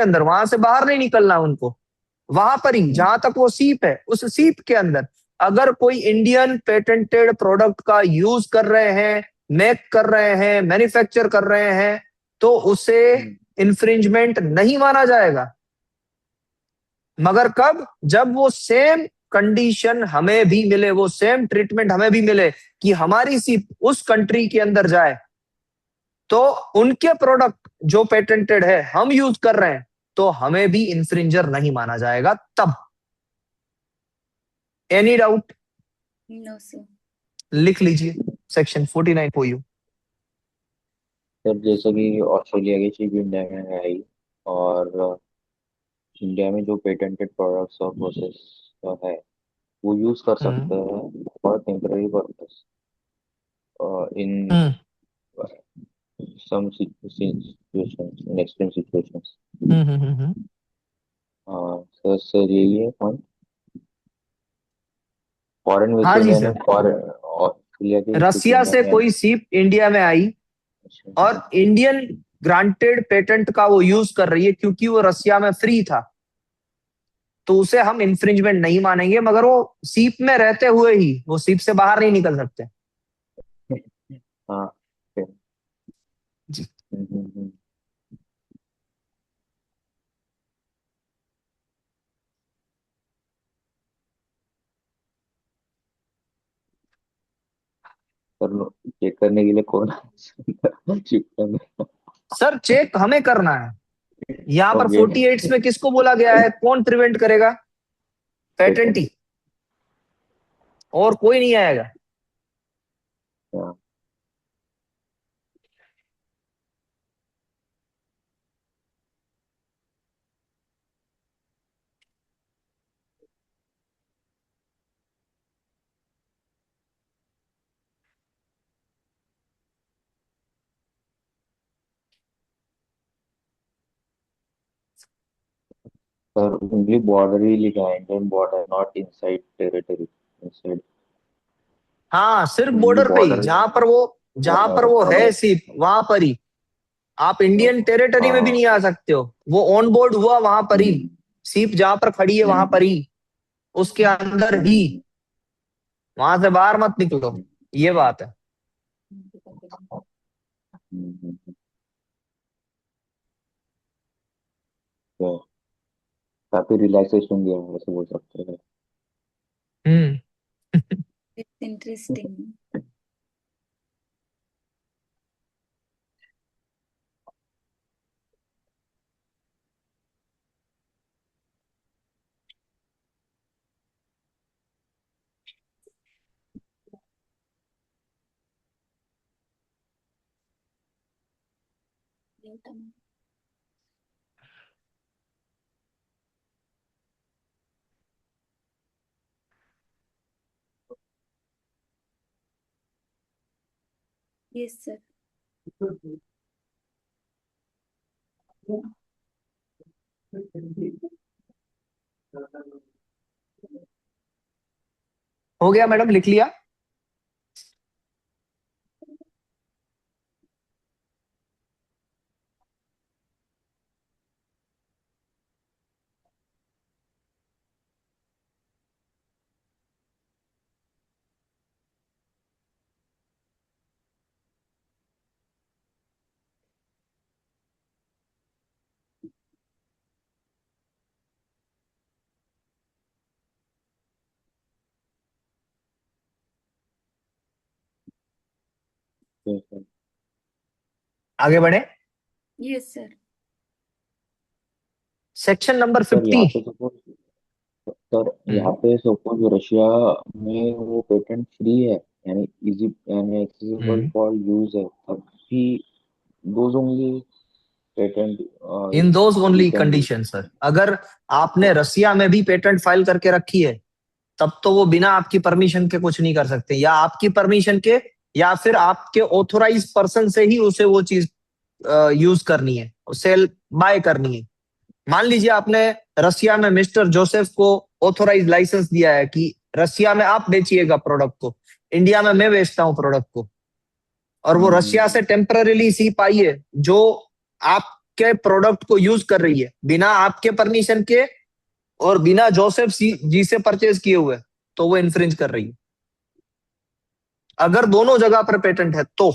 अंदर वहां से बाहर नहीं निकलना उनको, वहां पर ही जहां तक वो सीप है उस सीप के अंदर अगर कोई इंडियन पेटेंटेड प्रोडक्ट का यूज कर रहे हैं, मेक कर रहे हैं, मैन्युफैक्चर कर रहे हैं, तो उसे इंफ्रिंजमेंट नहीं माना जाएगा। मगर कब? जब वो सेम कंडीशन हमें भी मिले, वो सेम ट्रीटमेंट हमें भी मिले कि हमारी सीप उस कंट्री के अंदर जाए, तो उनके प्रोडक्ट जो पेटेंटेड है हम यूज कर रहे हैं, तो हमें भी इंफ्रिंजर नहीं माना जाएगा तब। Any doubt? No sir. लिख लीजिए सेक्शन 49 फॉर यू। सर जैसे कि ऑस्ट्रेलिया की चीफ इंडिया में है ही, और इंडिया में जो पेटेंटेड प्रोडक्ट्स और प्रोसेस है वो यूज कर सकते हैं for temporary purpose in some situations, in extreme situations. Sir यही है पॉइंट। फॉरेन हाँ वेसेल जी यानी सर। ऑस्ट्रेलिया के रसिया से कोई सीप इंडिया में आई और इंडियन ग्रांटेड पेटेंट का वो यूज कर रही है क्योंकि वो रसिया में फ्री था, तो उसे हम इंफ्रिंजमेंट नहीं मानेंगे, मगर वो सीप में रहते हुए ही वो सीप से बाहर नहीं निकल सकते। हाँ जी। सर चेक करने के लिए कौन शिफ्ट करने? सर चेक हमें करना है। यहाँ पर ओके 48 में किसको बोला गया है? कौन प्रिवेंट करेगा? पेटेंट ही, और कोई नहीं आएगा। सर ओनली बॉर्डर ही लिखा है, Indian border, not inside territory, inside हाँ, सिर्फ ओनली बॉर्डर पे ही, बॉर्डर। जहां पर वो है सीप वहां पर ही। आप इंडियन टेरिटरी में भी नहीं आ सकते हो, वो ऑन बोर्ड हुआ वहां पर ही, सीप जहां पर खड़ी है वहां पर ही, उसके अंदर ही, वहां से बाहर मत निकलो, ये बात है। काफी रिलैक्सेशन दिया है, वैसे बोल सकते हैं। Hmm. It's interesting. Yes sir. हो गया मैडम, लिख लिया? आगे बढ़े। Yes sir. Section number sir 50। यहाँ पे सपोज सर यहाँ पे सपोज रशिया में वो पेटेंट फ्री है, यानी इजी यानी एक्सेसिबल फॉर यूज है, तब भी those only patent in those you only can use. Condition sir, अगर आपने रसिया में भी पेटेंट फाइल करके रखी है तब तो वो बिना आपकी परमिशन के कुछ नहीं कर सकते, या आपकी परमिशन के या फिर आपके ऑथोराइज पर्सन से ही उसे वो चीज यूज करनी है, सेल बाय करनी है। मान लीजिए आपने रसिया में मिस्टर जोसेफ को ऑथोराइज लाइसेंस दिया है कि रसिया में आप बेचिएगा प्रोडक्ट को, इंडिया में मैं बेचता हूं प्रोडक्ट को, और वो रशिया से टेम्पररीली सीप आई है जो आपके प्रोडक्ट को यूज कर रही है बिना आपके परमिशन के और बिना जोसेफ जी से परचेज किए हुए, तो वो इन्फ्रिंज कर रही है। अगर दोनों जगह पर पेटेंट है तो।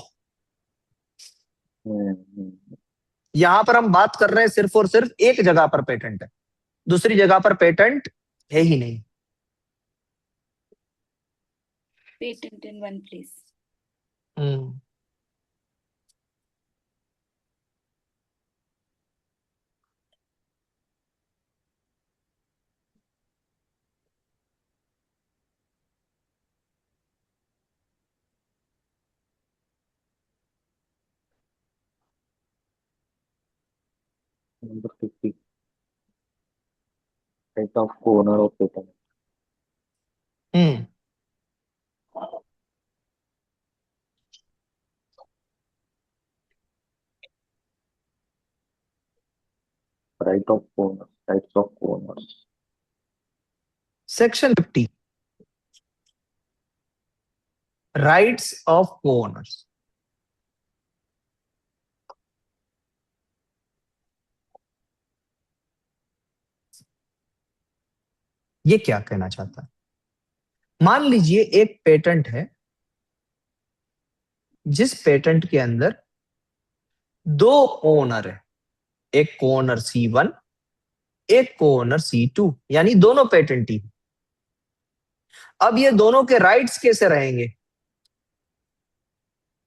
यहां पर हम बात कर रहे हैं सिर्फ और सिर्फ एक जगह पर पेटेंट है, दूसरी जगह पर पेटेंट है ही नहीं। Patent in one place. Hmm Number 50. Right of co-owner of patent. Hmm Right of co-owners. Rights of co-owners. Section 50, rights of co-owners. ये क्या कहना चाहता है? मान लीजिए एक पेटेंट है जिस पेटेंट के अंदर दो ओनर है, एक कोओनर C1, एक कोओनर C2, यानी दोनों पेटेंटी। अब ये दोनों के राइट्स कैसे रहेंगे?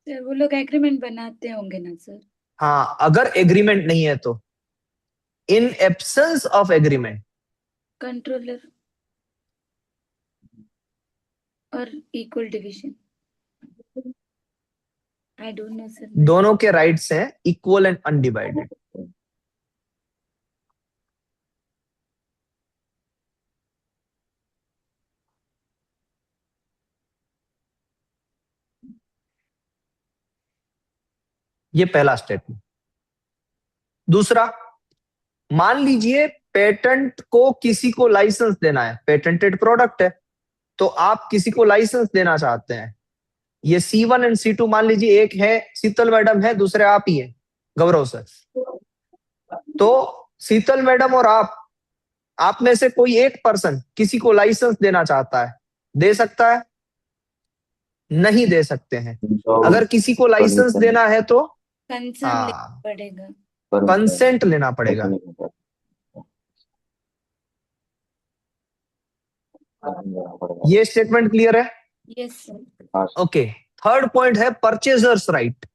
सर वो लोग एग्रीमेंट बनाते होंगे ना सर? हाँ, अगर एग्रीमेंट नहीं है तो in absence of agreement controller और equal division. I don't know sir. दोनों के राइट्स हैं इक्वल एंड अनडिवाइडेड। ये पहला स्टेटमेंट। दूसरा, मान लीजिए पेटेंट को किसी को लाइसेंस देना है, पेटेंटेड प्रोडक्ट है तो आप किसी को लाइसेंस देना चाहते हैं। ये C1 एंड C2 मान लीजिए, एक है शीतल मैडम है, दूसरे आप ही हैं गौरव सर। तो शीतल मैडम और आप में से कोई एक पर्सन किसी को लाइसेंस देना चाहता है, दे सकता है? नहीं दे सकते हैं। अगर किसी को लाइसेंस देना है तो कंसर्न लेना पड़ेगा, कंसेंट लेना पड़ेगा। ये स्टेटमेंट क्लियर है? Yes sir. Okay. Third point है परचेजर्स राइट।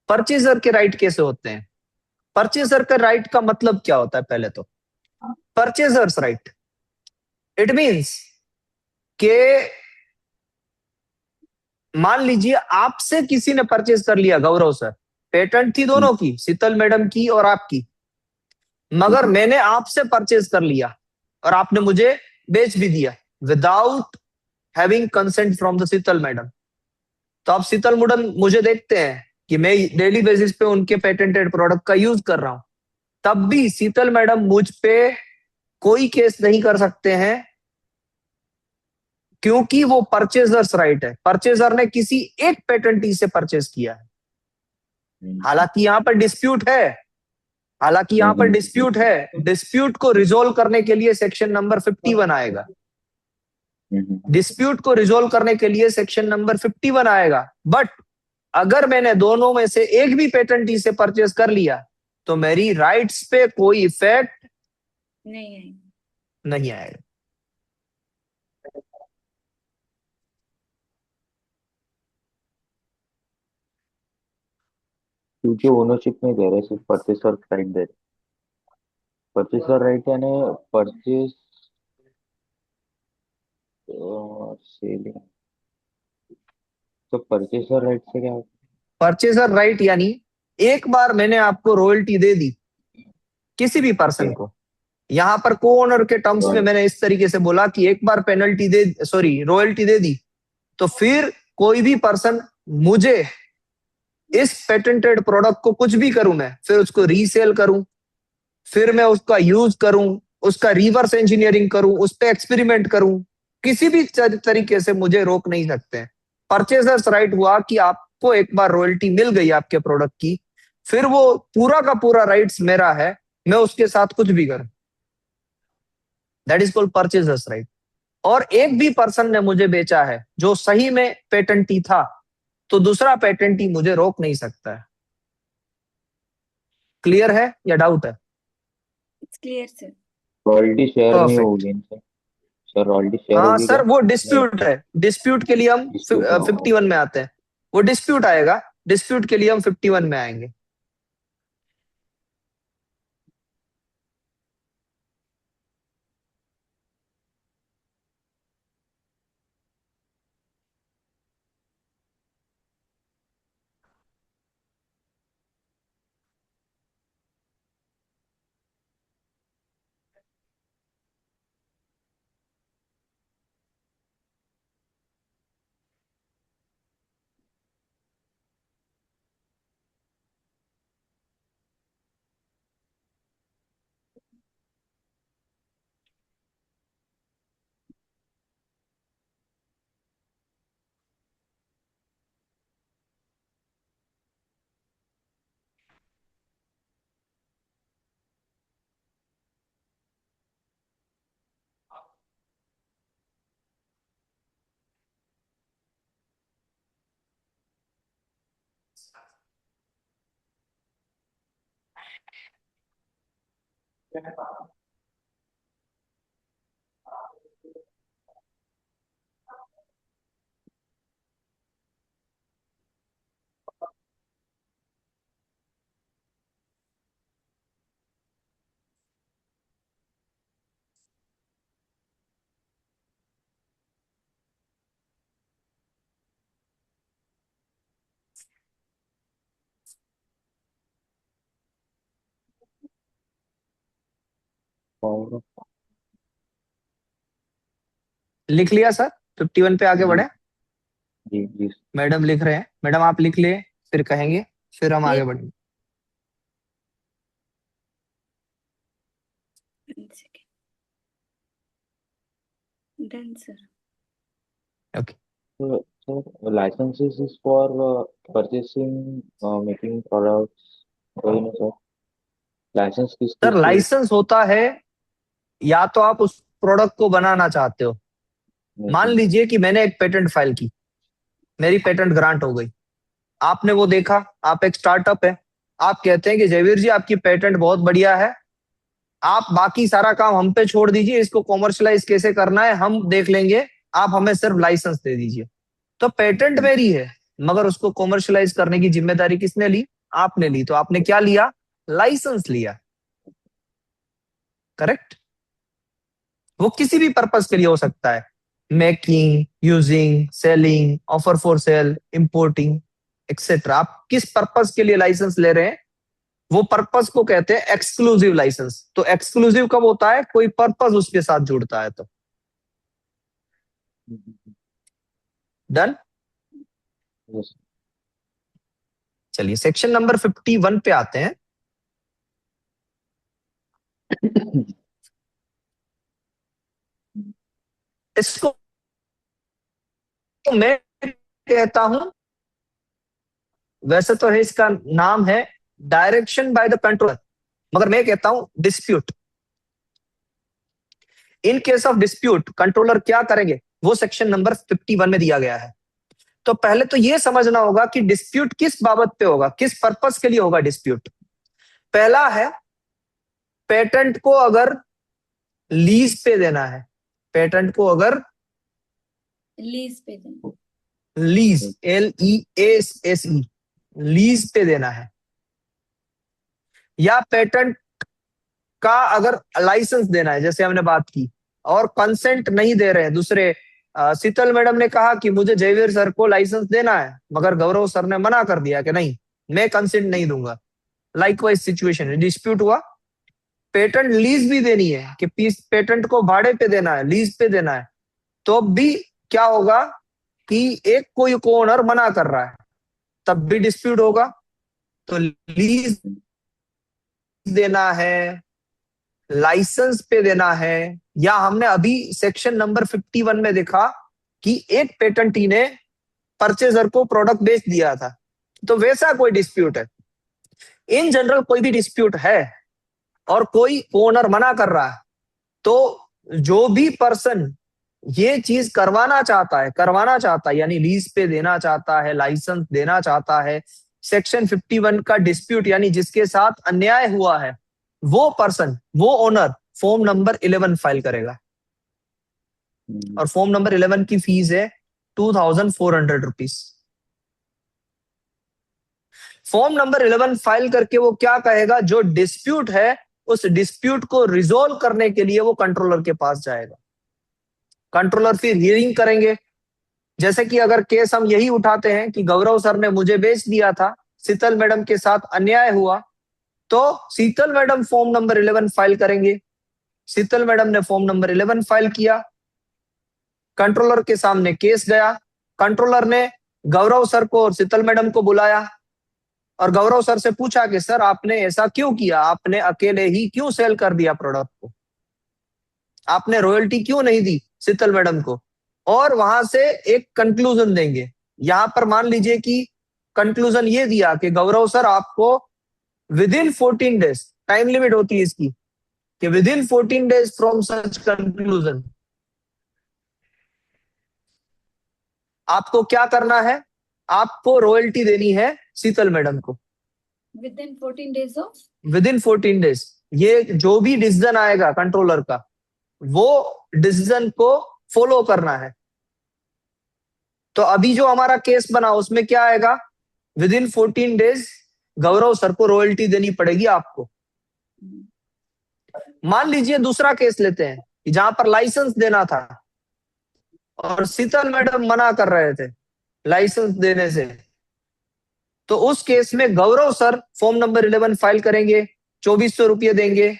परचेजर के राइट कैसे होते हैं? परचेजर का राइट का मतलब क्या होता है? पहले तो परचेजर्स राइट इट मींस के मान लीजिए आपसे किसी ने परचेज कर लिया, गौरव सर, पेटेंट थी दोनों की, शीतल मैडम की और आपकी, मगर मैंने आपसे परचेज कर लिया और आपने मुझे बेच भी दिया without having consent from the Sheetal madam. तो आप शीतल मैडम मुझे देखते हैं कि मैं डेली बेसिस पे उनके पेटेंटेड प्रोडक्ट का यूज कर रहा हूं, तब भी शीतल मैडम मुझ पे कोई केस नहीं कर सकते हैं क्योंकि वो परचेजर्स राइट है। परचेजर ने किसी एक पेटेंटी से परचेज किया है। हालांकि यहां पर डिस्प्यूट है, डिस्प्यूट को रिजोल्व करने के लिए सेक्शन नंबर 51 आएगा। डिस्प्यूट को रिजोल्व करने के लिए सेक्शन नंबर 51 आएगा। बट अगर मैंने दोनों में से एक भी पेटेंटी से परचेज कर लिया तो मेरी राइट्स पे कोई इफेक्ट नहीं आएगा। क्योंकि ओनरशिप में दे रहे सिर्फ परचेसर राइट दे रहे। परचेसर राइट यानी परचेज सेलिंग। तो परचेसर राइट से क्या होता परचेजर राइट यानी एक बार मैंने आपको रॉयल्टी दे दी किसी भी पर्सन को, यहां पर को ओनर के टर्म्स में मैंने इस तरीके से बोला कि एक बार रॉयल्टी दे दी तो फिर कोई भी पर्सन मुझे इस पेटेंटेड प्रोडक्ट को कुछ भी करूं, मैं फिर उसको रीसेल करूं, फिर मैं उसका यूज करूं, उसका रिवर्स इंजीनियरिंग करूं, उस पर एक्सपेरिमेंट करूं, किसी भी तरीके से मुझे रोक नहीं सकते। परचेजर्स राइट हुआ कि आपको एक बार रॉयल्टी मिल गई आपके प्रोडक्ट की, फिर वो पूरा का पूरा राइट्स मेरा है, मैं उसके साथ कुछ भी करूं। That is called purchasers right. और एक भी पर्सन ने मुझे बेचा है जो सही में पेटेंटी था, तो दूसरा पेटेंटी मुझे रोक नहीं सकता है। क्लियर है या डाउट है? It's clear sir. Royalty share नहीं परफेक्ट। होगी इनसे। सर रॉयल्टी शेयर हाँ होगी क्या? सर, वो नहीं, डिस्प्यूट है, डिस्प्यूट के लिए हम डिस्प्यूट ना होगा। 51 में आते हैं। वो डिस्प्यूट आएगा, डिस्प्यूट के लिए हम 51 में आएंगे। और लिख लिया सर? 51 पे आगे जी बढ़े? जी जी। मैडम लिख रहे हैं, मैडम आप लिख लिए, फिर कहेंगे, फिर हम आगे ये बढ़ेंगे। Done sir. Okay. So licenses is for purchasing, making products. वही ना सर? लाइसेंस किस सर चीज के लिए? लाइसेंस होता है, या तो आप उस प्रोडक्ट को बनाना चाहते हो। मान नहीं, लीजिए कि मैंने एक पेटेंट फाइल की, मेरी पेटेंट ग्रांट हो गई, आपने वो देखा, आप एक स्टार्टअप है, आप कहते हैं कि जयवीर जी आपकी पेटेंट बहुत बढ़िया है, आप बाकी सारा काम हम पे छोड़ दीजिए, इसको कॉमर्शलाइज कैसे करना है हम देख लेंगे, आप हमें सिर्फ लाइसेंस दे दीजिए। तो पेटेंट मेरी है, मगर उसको कॉमर्शलाइज करने की जिम्मेदारी किसने ली? आपने ली। तो आपने क्या लिया? लाइसेंस लिया। करेक्ट। वो किसी भी पर्पस के लिए हो सकता है, making, using, selling, offer for cell, importing, etcetera. आप किस पर्पस के लिए लाइसेंस ले रहे हैं, वो पर्पस को कहते हैं एक्सक्लूसिव लाइसेंस। तो एक्सक्लूसिव कब होता है? कोई पर्पस उसके साथ जुड़ता है तो। डन। yes. चलिए सेक्शन नंबर 51 पे आते हैं। इसको मैं कहता हूं, वैसे तो है इसका नाम है डायरेक्शन बाय द कंट्रोलर, मगर मैं कहता हूं dispute. In case of dispute controller क्या करेंगे, वो सेक्शन नंबर 51 में दिया गया है। तो पहले तो यह समझना होगा कि डिस्प्यूट किस बाबत पे होगा, किस पर्पस के लिए होगा डिस्प्यूट। पहला है, पेटेंट को अगर लीज पे देना है, पेटेंट को अगर लीज पे देना। लीज, LEASE, लीज पे देना है, या पेटेंट का अगर लाइसेंस देना है, जैसे हमने बात की, और कंसेंट नहीं दे रहे हैं दूसरे। शीतल मैडम ने कहा कि मुझे जयवीर सर को लाइसेंस देना है, मगर गौरव सर ने मना कर दिया कि नहीं, मैं कंसेंट नहीं दूंगा। लाइकवाइज सिचुएशन है, डिस्प्यूट हुआ। पेटेंट लीज भी देनी है कि पेटेंट को भाड़े पे देना है, लीज पे देना है, तो भी क्या होगा कि एक कोई ओनर मना कर रहा है, तब भी डिस्प्यूट होगा। तो लीज देना है, लाइसेंस पे देना है, या हमने अभी सेक्शन नंबर 51 में देखा कि एक पेटेंटी ने परचेजर को प्रोडक्ट बेच दिया था, तो वैसा कोई डिस्प्यूट है। इन जनरल कोई भी डिस्प्यूट है और कोई ओनर मना कर रहा है, तो जो भी पर्सन ये चीज करवाना चाहता है, यानी लीज पे देना चाहता है, लाइसेंस देना चाहता है, सेक्शन 51 का डिस्प्यूट यानी जिसके साथ अन्याय हुआ है, वो पर्सन, वो ओनर फॉर्म नंबर 11 फाइल करेगा। और फॉर्म नंबर 11 की फीस है 2400 रुपीज। फॉर्म नंबर 11 फाइल करके वो क्या कहेगा, जो डिस्प्यूट है उस डिस्प्यूट को रिजोल्व करने के लिए वो कंट्रोलर के पास जाएगा। कंट्रोलर फिर हियरिंग करेंगे। जैसे कि अगर केस हम यही उठाते हैं कि गौरव सर ने मुझे बेच दिया था, शीतल मैडम के साथ अन्याय हुआ, तो शीतल मैडम फॉर्म नंबर 11 फाइल करेंगे। शीतल मैडम ने फॉर्म नंबर 11 फाइल किया, कंट्रोलर के सामने केस गया, कंट्रोलर ने गौरव सर को और शीतल मैडम को बुलाया और गौरव सर से पूछा कि सर आपने ऐसा क्यों किया, आपने अकेले ही क्यों सेल कर दिया प्रोडक्ट को, आपने रॉयल्टी क्यों नहीं दी शीतल मैडम को, और वहां से एक कंक्लूजन देंगे। यहां पर मान लीजिए कि कंक्लूजन ये दिया कि गौरव सर आपको with in 14 days, time limit होती है इसकी, कि with in 14 days from such conclusion आपको क्या करना है, आपको रॉयल्टी देनी है शीतल मैडम को with in 14 days of with in 14 days. ये जो भी डिसीजन आएगा कंट्रोलर का, वो डिसीजन को फॉलो करना है। तो अभी जो हमारा केस बना उसमें क्या आएगा, with in 14 days Gaurav sir को रॉयल्टी देनी पड़ेगी आपको। मान लीजिए दूसरा केस लेते हैं जहां पर लाइसेंस देना था और शीतल मैडम मना कर रहे थे लाइसेंस देने से, तो उस केस में गौरव सर फॉर्म नंबर 11 फाइल करेंगे, 2400 रुपये देंगे।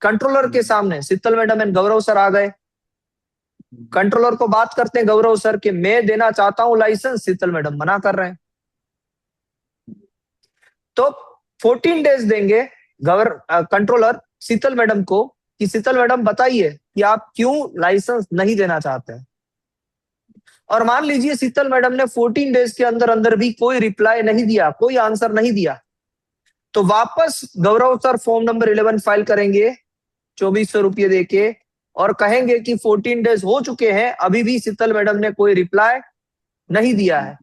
कंट्रोलर के सामने शीतल मैडम एंड गौरव सर आ गए, कंट्रोलर को बात करते हैं गौरव सर कि मैं देना चाहता हूं लाइसेंस, शीतल मैडम मना कर रहे हैं। तो 14 डेज देंगे कंट्रोलर शीतल मैडम को कि शीतल मैडम बताइए कि आप क्यों लाइसेंस नहीं देना चाहते हैं। और मान लीजिए शीतल मैडम ने 14 डेज के अंदर अंदर भी कोई रिप्लाई नहीं दिया, कोई आंसर नहीं दिया, तो वापस गौरव सर फॉर्म नंबर 11 फाइल करेंगे 2400 रुपये देके और कहेंगे कि 14 डेज हो चुके हैं, अभी भी शीतल मैडम ने कोई रिप्लाई नहीं दिया है।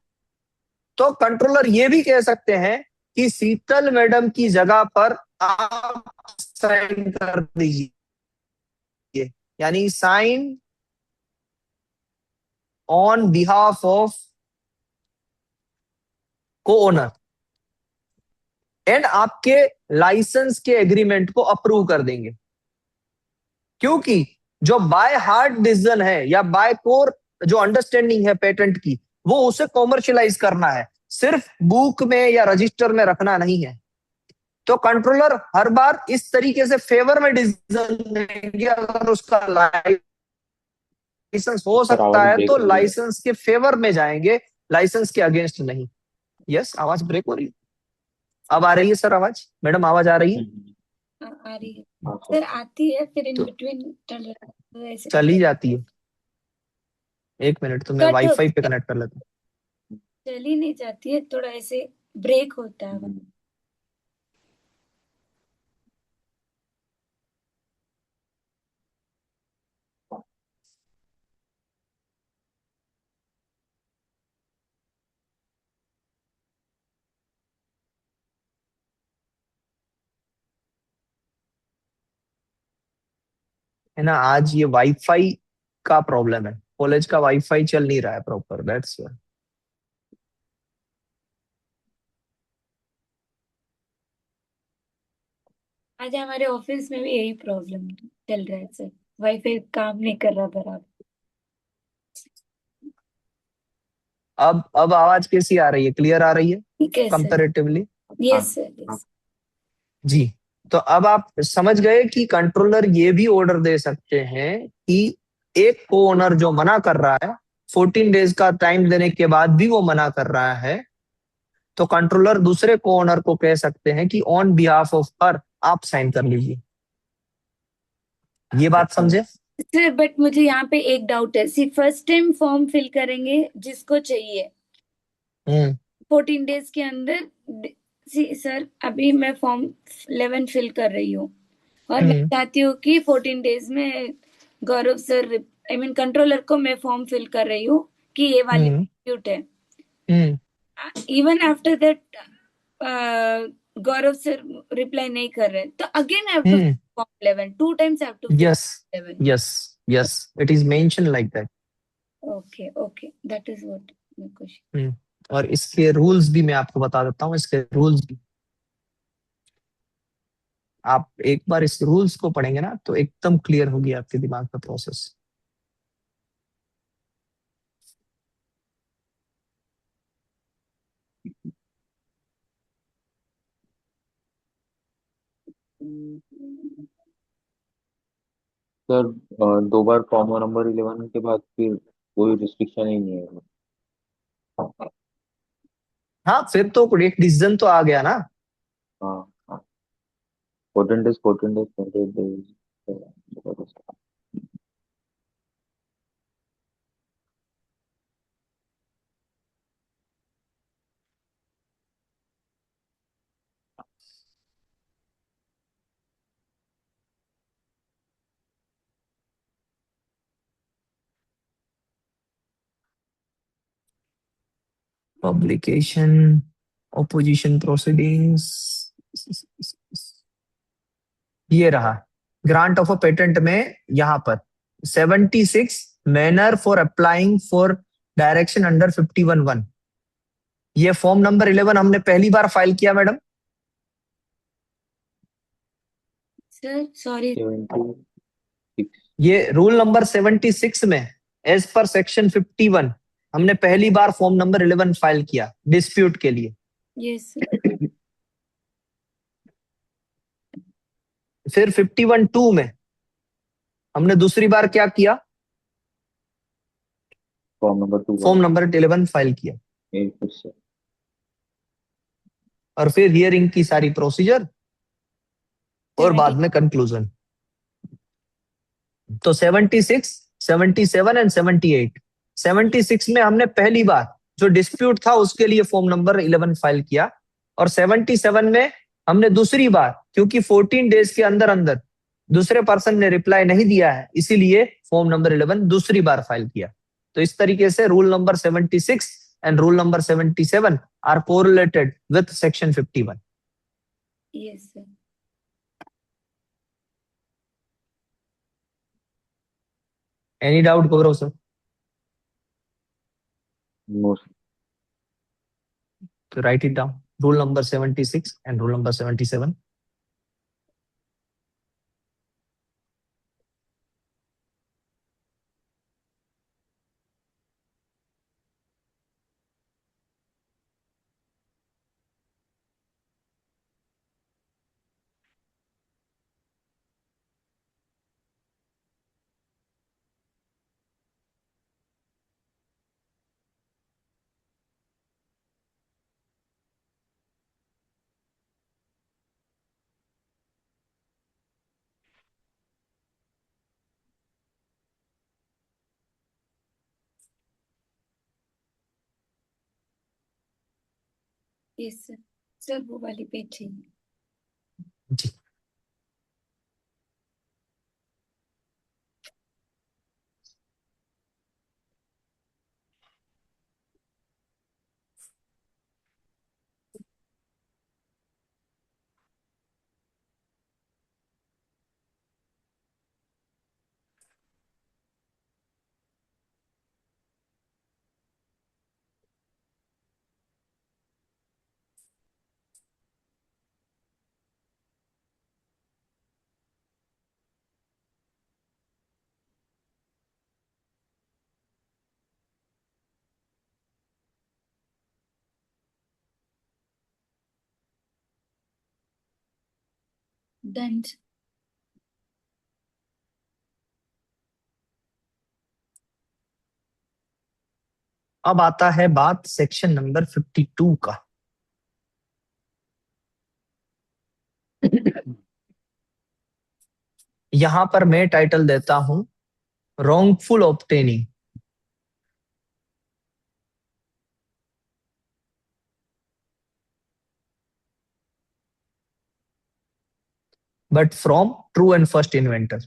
तो कंट्रोलर ये भी कह सकते हैं कि शीतल मैडम की जगह पर आप साइन कर दीजिए, यानी साइन ऑन बिहाफ ऑफ को ओनर, एंड आपके लाइसेंस के एग्रीमेंट को अप्रूव कर देंगे। क्योंकि जो बाय हार्ट डिसीजन है या बाय कोर जो अंडरस्टैंडिंग है पेटेंट की, वो उसे कॉमर्शियलाइज करना है, सिर्फ बुक में या रजिस्टर में रखना नहीं है। तो कंट्रोलर हर बार इस तरीके से फेवर में डिसीजन देंगे, अगर उसका लाइसेंस हो सकता है तो लाइसेंस के फेवर में जाएंगे, लाइसेंस के अगेंस्ट नहीं। यस, आवाज ब्रेक हो रही है? अब आ रही है सर आवाज? मैडम आवाज आ रही है? आ रही है सर, आती है फिर इन बिटवीन चल ही जाती है। एक मिनट, तो मैं वाईफाई पे कनेक्ट कर लेता हूँ। चल ही नहीं जाती है, थोड़ा ऐसे ब्रेक होता है। है ना, आज ये वाईफाई का प्रॉब्लम है, कॉलेज का वाईफाई चल नहीं रहा है प्रॉपर, दैट्स व्हाई। आज हमारे ऑफिस में भी यही प्रॉब्लम चल रहा है सर, वाईफाई काम नहीं कर रहा बराबर। अब आवाज कैसी आ रही है? क्लियर आ रही है ठीक है sir. Comparatively? Yes sir, yes जी। तो अब आप समझ गए कि कंट्रोलर ये भी ऑर्डर दे सकते हैं कि एक को ओनर जो मना कर रहा है, 14 डेज का टाइम देने के बाद भी वो मना कर रहा है, तो कंट्रोलर दूसरे को ओनर को कह सकते हैं कि ऑन बिहाफ ऑफ हर आप साइन कर लीजिए। ये बात समझे सर? बट मुझे यहाँ पे एक डाउट है, सिर्फ फर्स्ट टाइम फॉर्म फिल करेंगे जिसको चाहिए 14 डेज के अंदर। सर अभी मैं फॉर्म 11 फिल कर रही हूँ और मैं चाहती हूँ कि 14 डेज में गौरव सर आई मीन कंट्रोलर को मैं फॉर्म फिल कर रही हूँ कि ये वाली डिस्प्यूट है, even after that Gaurav sir reply नहीं कर रहे, तो again I have to form 11 two times, I have to Yes, 11. yes, it is mentioned like that. Okay, that is what my question. और इसके रूल्स भी मैं आपको बता देता हूँ, इसके रूल्स भी आप एक बार इस रूल्स को पढ़ेंगे ना तो एकदम क्लियर होगी आपके दिमाग का प्रोसेस। सर 2 बार फॉर्म नंबर 11 के बाद फिर कोई रिस्ट्रिक्शन ही नहीं है। हाँ, फिर तो एक डिसीजन तो आ गया ना। हाँ हाँ, 14 days 28 days। Publication, opposition proceedings, ये रहा ग्रांट ऑफ अ पेटेंट में यहाँ पर 76 manner for applying for direction under 51(1). ये फॉर्म नंबर 11 हमने पहली बार फाइल किया मैडम। Sir sorry, 76। ये रूल नंबर 76 में एज पर सेक्शन 51 हमने पहली बार फॉर्म नंबर 11 फाइल किया डिस्प्यूट के लिए। यस सर, फिर 51(2) में हमने दूसरी बार क्या किया, form number 2 form number 11 file किया। फिर से और फिर हियरिंग की सारी प्रोसीजर और बाद में कंक्लूजन। तो 76, 77 एंड 78। 76 में हमने पहली बार जो डिस्प्यूट था उसके लिए फॉर्म नंबर 11 फाइल किया, और 77 में हमने दूसरी बार, क्योंकि 14 डेज के अंदर अंदर दूसरे पर्सन ने रिप्लाई नहीं दिया है, इसीलिए फॉर्म नंबर 11 दूसरी बार फाइल किया। तो इस तरीके से rule number 76 and rule number 77 are corelated with section 51। Yes sir, any doubt Gaurav sir? No. तो write it down, rule number 76 and rule number 77। Yes sir, sir वो वाली पेज चाहिए। जी, डन। अब आता है बात सेक्शन नंबर 52 का। यहां पर मैं टाइटल देता हूं wrongful obtaining but from true and first inventor।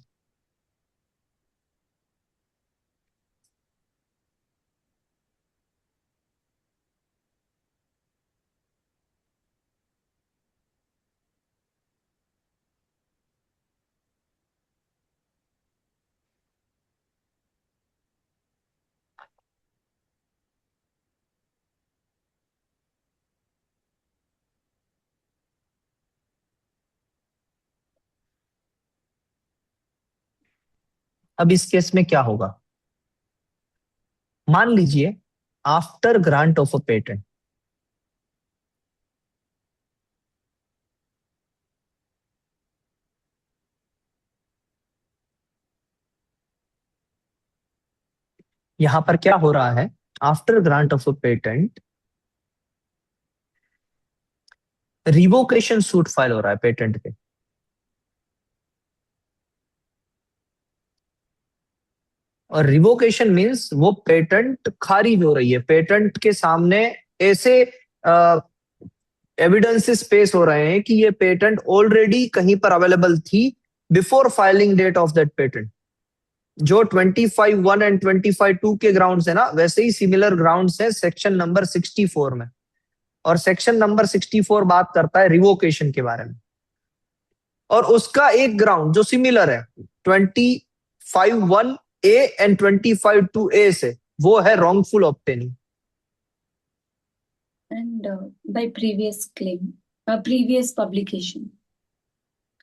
अब इस केस में क्या होगा, मान लीजिए after grant of a patent, यहां पर क्या हो रहा है, after grant of a patent revocation suit file हो रहा है पेटेंट पे। और रिवोकेशन मींस वो पेटेंट खारिज हो रही है, पेटेंट के सामने ऐसे एविडेंसेस पेश हो रहे हैं कि ये पेटेंट ऑलरेडी कहीं पर अवेलेबल थी before filing date of that patent. जो 25(1) एंड 25(2) के ग्राउंड्स है ना, वैसे ही सिमिलर ग्राउंड्स है सेक्शन नंबर 64 में। और सेक्शन नंबर 64 बात करता है रिवोकेशन के बारे में, और उसका एक ग्राउंड जो सिमिलर है 25(1)(a) एंड 25(2)(a) से, वो है wrongful obtaining. And by previous claim, previous publication.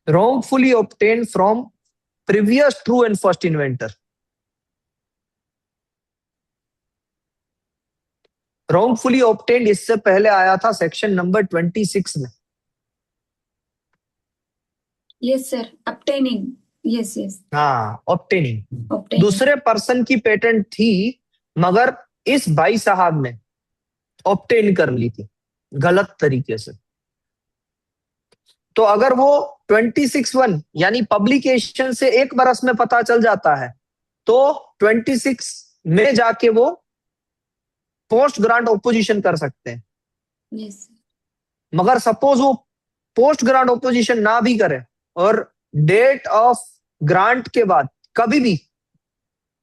wrongfully obtained from previous true and first inventor। wrongfully obtained इससे पहले आया था सेक्शन नंबर 26 में। Yes, sir. Obtaining. Yes, yes. हाँ, obtaining Obtaining. दूसरे पर्सन की पेटेंट थी, मगर इस भाई साहब ने ऑब्टेन कर ली थी गलत तरीके से। तो अगर वो 26(1) यानी पब्लिकेशन से 1 बरस में पता चल जाता है, तो 26 में जाके वो पोस्ट ग्रांट ओपोजिशन कर सकते हैं। Yes. मगर सपोज वो पोस्ट ग्रांट ओपोजिशन ना भी करे और डेट ऑफ ग्रांट के बाद कभी भी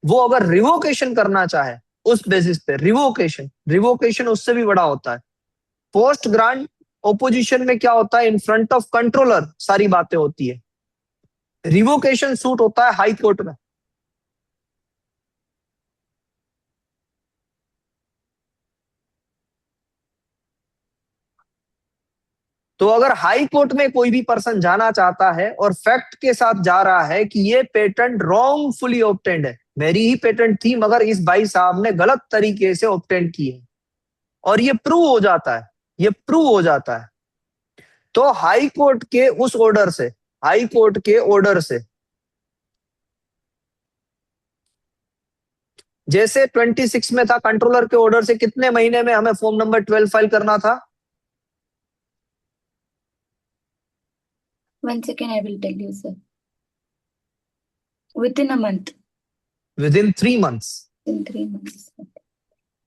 वो अगर रिवोकेशन करना चाहे उस बेसिस पे, रिवोकेशन उससे भी बड़ा होता है। पोस्ट ग्रांट ओपोजिशन में क्या होता है, इन फ्रंट ऑफ कंट्रोलर सारी बातें होती है, रिवोकेशन सूट होता है हाई कोर्ट में। तो अगर हाई कोर्ट में कोई भी पर्सन जाना चाहता है और फैक्ट के साथ जा रहा है कि ये पेटेंट रॉन्गफुली ऑब्टेंड है, मेरी ही पेटेंट थी मगर इस भाई साहब ने गलत तरीके से ऑब्टेंड की है, और ये प्रूव हो जाता है, ये प्रूव हो जाता है, तो हाई कोर्ट के उस ऑर्डर से, हाई कोर्ट के ऑर्डर से, जैसे 26 में था कंट्रोलर के ऑर्डर से कितने महीने में हमें फॉर्म नंबर 12 फाइल करना था? 1 second, I will tell you, sir. Within a month. With in 3 months. In 3 months.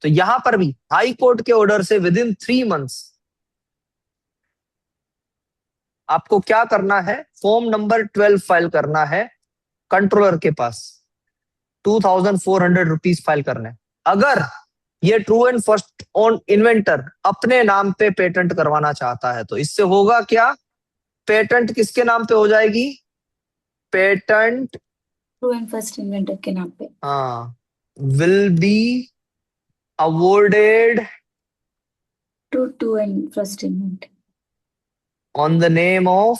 तो यहां पर भी हाई कोर्ट के ऑर्डर से विद इन 3 मंथ्स आपको क्या करना है, फॉर्म नंबर 12 फाइल करना है कंट्रोलर के पास, 2400 रुपीज फाइल करने। अगर ये true and first own inventor अपने नाम पे पेटेंट करवाना चाहता है, तो इससे होगा क्या, पेटेंट किसके नाम पे हो जाएगी, patent True and first inventor के नाम पे। Will be awarded True and first inventor। on the name of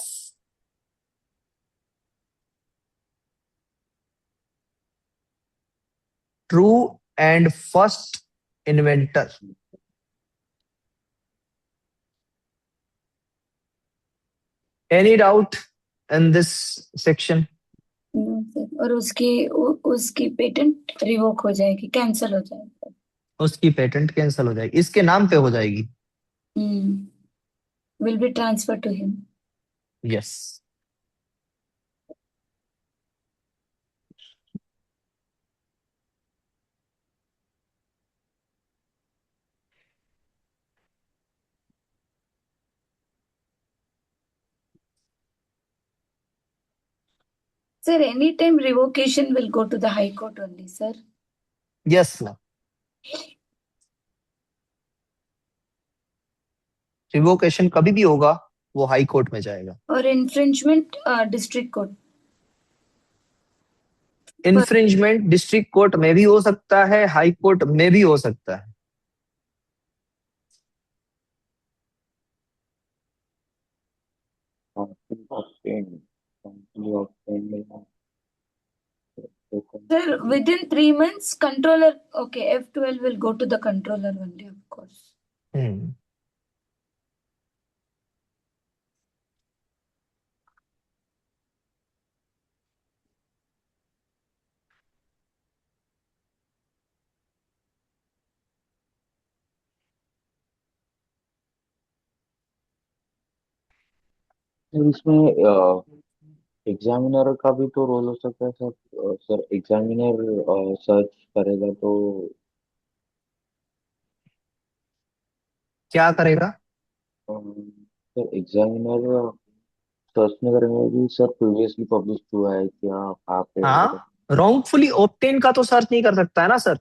true and first inventor। Any doubt in this section? No, sir। और उसकी पेटेंट रिवोक हो जाएगी, कैंसिल हो जाएगी। उसकी पेटेंट कैंसिल हो जाएगी, इसके नाम पे हो जाएगी। Will be transferred to him। Yes. Sir, anytime revocation will go to the High Court only, sir। Yes ma'am, revocation कभी भी होगा वो हाई कोर्ट में जाएगा। और infringement district court. Infringement district court में भी हो सकता है, हाई कोर्ट में भी हो सकता है। wrongfully obtained, wrongfully obtained, Sir, within 3 months, controller, okay, F12 will go to the controller only, of course. Hmm sir इसमें एग्जामिनर का भी तो रोल हो सकता है सर। सर एग्जामिनर सर्च करेगा तो क्या करेगा? सर एग्जामिनर सर्च में करेंगे कि सर प्रीवियसली पब्लिश हुआ है क्या आप हाँ, रॉन्गफुली ऑब्टेन का तो सर्च नहीं कर सकता है ना सर।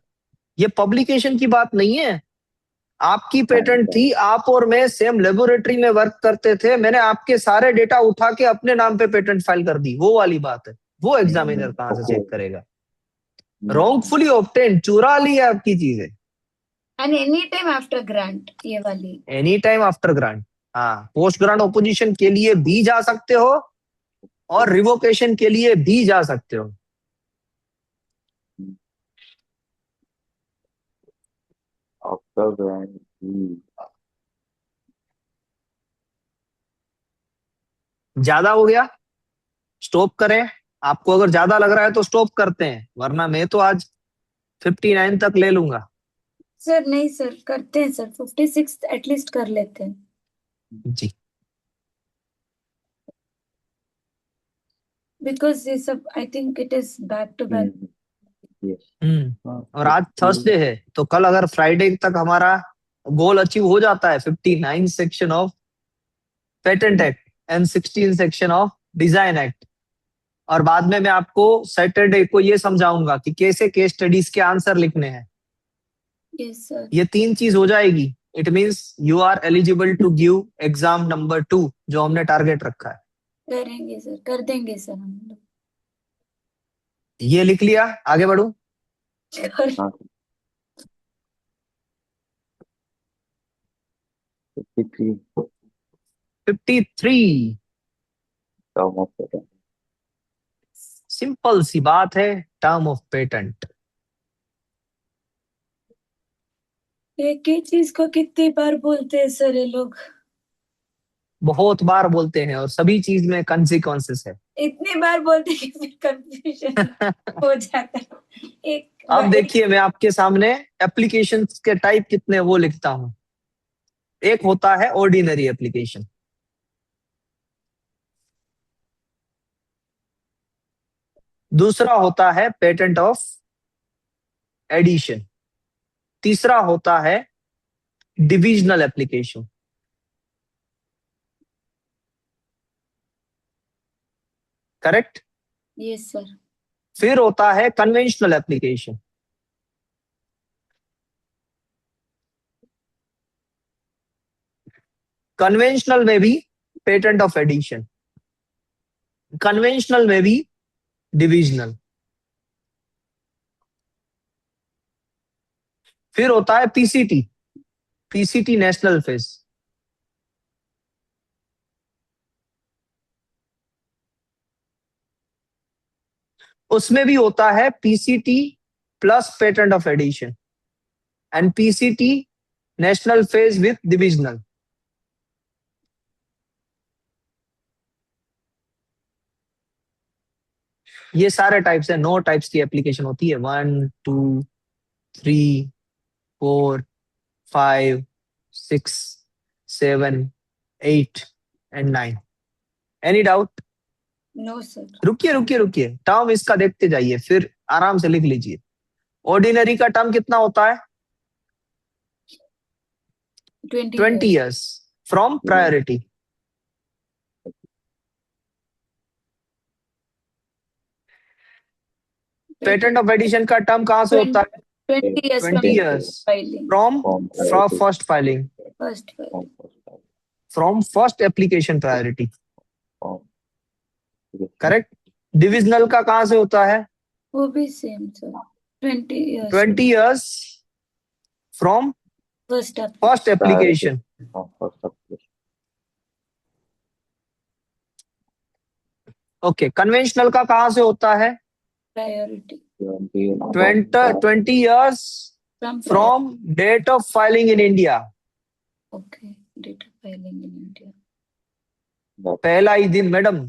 ये पब्लिकेशन की बात नहीं है। आपकी पेटेंट थी, आप और मैं सेम लेबोरेटरी में वर्क करते थे, मैंने आपके सारे डेटा उठा के अपने नाम पे पेटेंट फाइल कर दी, वो वाली बात है। वो एग्जामिनर कहाँ से चेक करेगा? रॉन्गफुली ऑब्टेन, चुरा ली है आपकी चीजें। And anytime after grant, ये वाली। एनी टाइम आफ्टर ग्रांट, हाँ, पोस्ट ग्रांट ओपोजिशन के लिए भी जा सकते हो और रिवोकेशन के लिए भी जा सकते हो। After grant. ज्यादा हो गया, स्टॉप करें? आपको अगर ज्यादा लग रहा है तो स्टॉप करते हैं, वरना मैं तो आज 59 तक ले लूंगा। सर नहीं सर, करते हैं सर, 56 एटलीस्ट कर लेते हैं। जी, बिकॉज ये सब I think it is back to back. Yes. और आज थर्सडे है, तो कल अगर फ्राइडे तक हमारा गोल अचीव हो जाता है, 59 section of patent act and 16 section of design act, और बाद में मैं आपको सैटरडे को ये समझाऊंगा कि कैसे केस स्टडीज के आंसर लिखने हैं। Yes sir. ये 3 चीज हो जाएगी, it means you are eligible to give exam number 2 जो हमने टारगेट रखा है। करेंगे सर, कर देंगे सर हम लोग। ये लिख लिया, आगे बढ़ू? हाँ 53 53, टर्म ऑफ पेटेंट। सिंपल सी बात है, टर्म ऑफ पेटेंट। एक ही चीज को कितनी बार बोलते हैं सर ये लोग? बहुत बार बोलते हैं और सभी चीज में कंसिक्वेंसेस है। इतनी बार बोलते हैं कि फिर कंफ्यूजन हो जाता है। अब देखिए, मैं आपके सामने एप्लीकेशन के टाइप कितने वो लिखता हूं। एक होता है ऑर्डिनरी एप्लीकेशन, दूसरा होता है पेटेंट ऑफ एडिशन, तीसरा होता है divisional application, correct? Yes sir. फिर होता है कन्वेंशनल एप्लीकेशन, कन्वेंशनल में भी पेटेंट ऑफ एडिशन, कन्वेंशनल में भी डिविजनल। फिर होता है पीसीटी, पीसीटी नेशनल फेज, उसमें भी होता है PCT plus patent of addition and PCT national phase with divisional. ये सारे टाइप्स है, 9 टाइप्स की एप्लीकेशन होती है, 1 2 3 4 5 6 7 8 and 9। Any doubt? No sir. रुकिए रुकिए रुकिए, टर्म इसका देखते जाइए, फिर आराम से लिख लीजिए। ऑर्डिनरी का टर्म कितना होता है? 20 years from priority. Patent of addition का टर्म कहां से होता है? 20 years 20 years filing. From first filing, First filing. From first application priority, correct? Divisional का कहां से होता है? वो भी same sir, 20 years. 20 years from First up. First application. Okay, conventional का कहां से होता है? Priority. 20 years From from date of filing in India. okay, date of filing in India. पहला ही दिन मैडम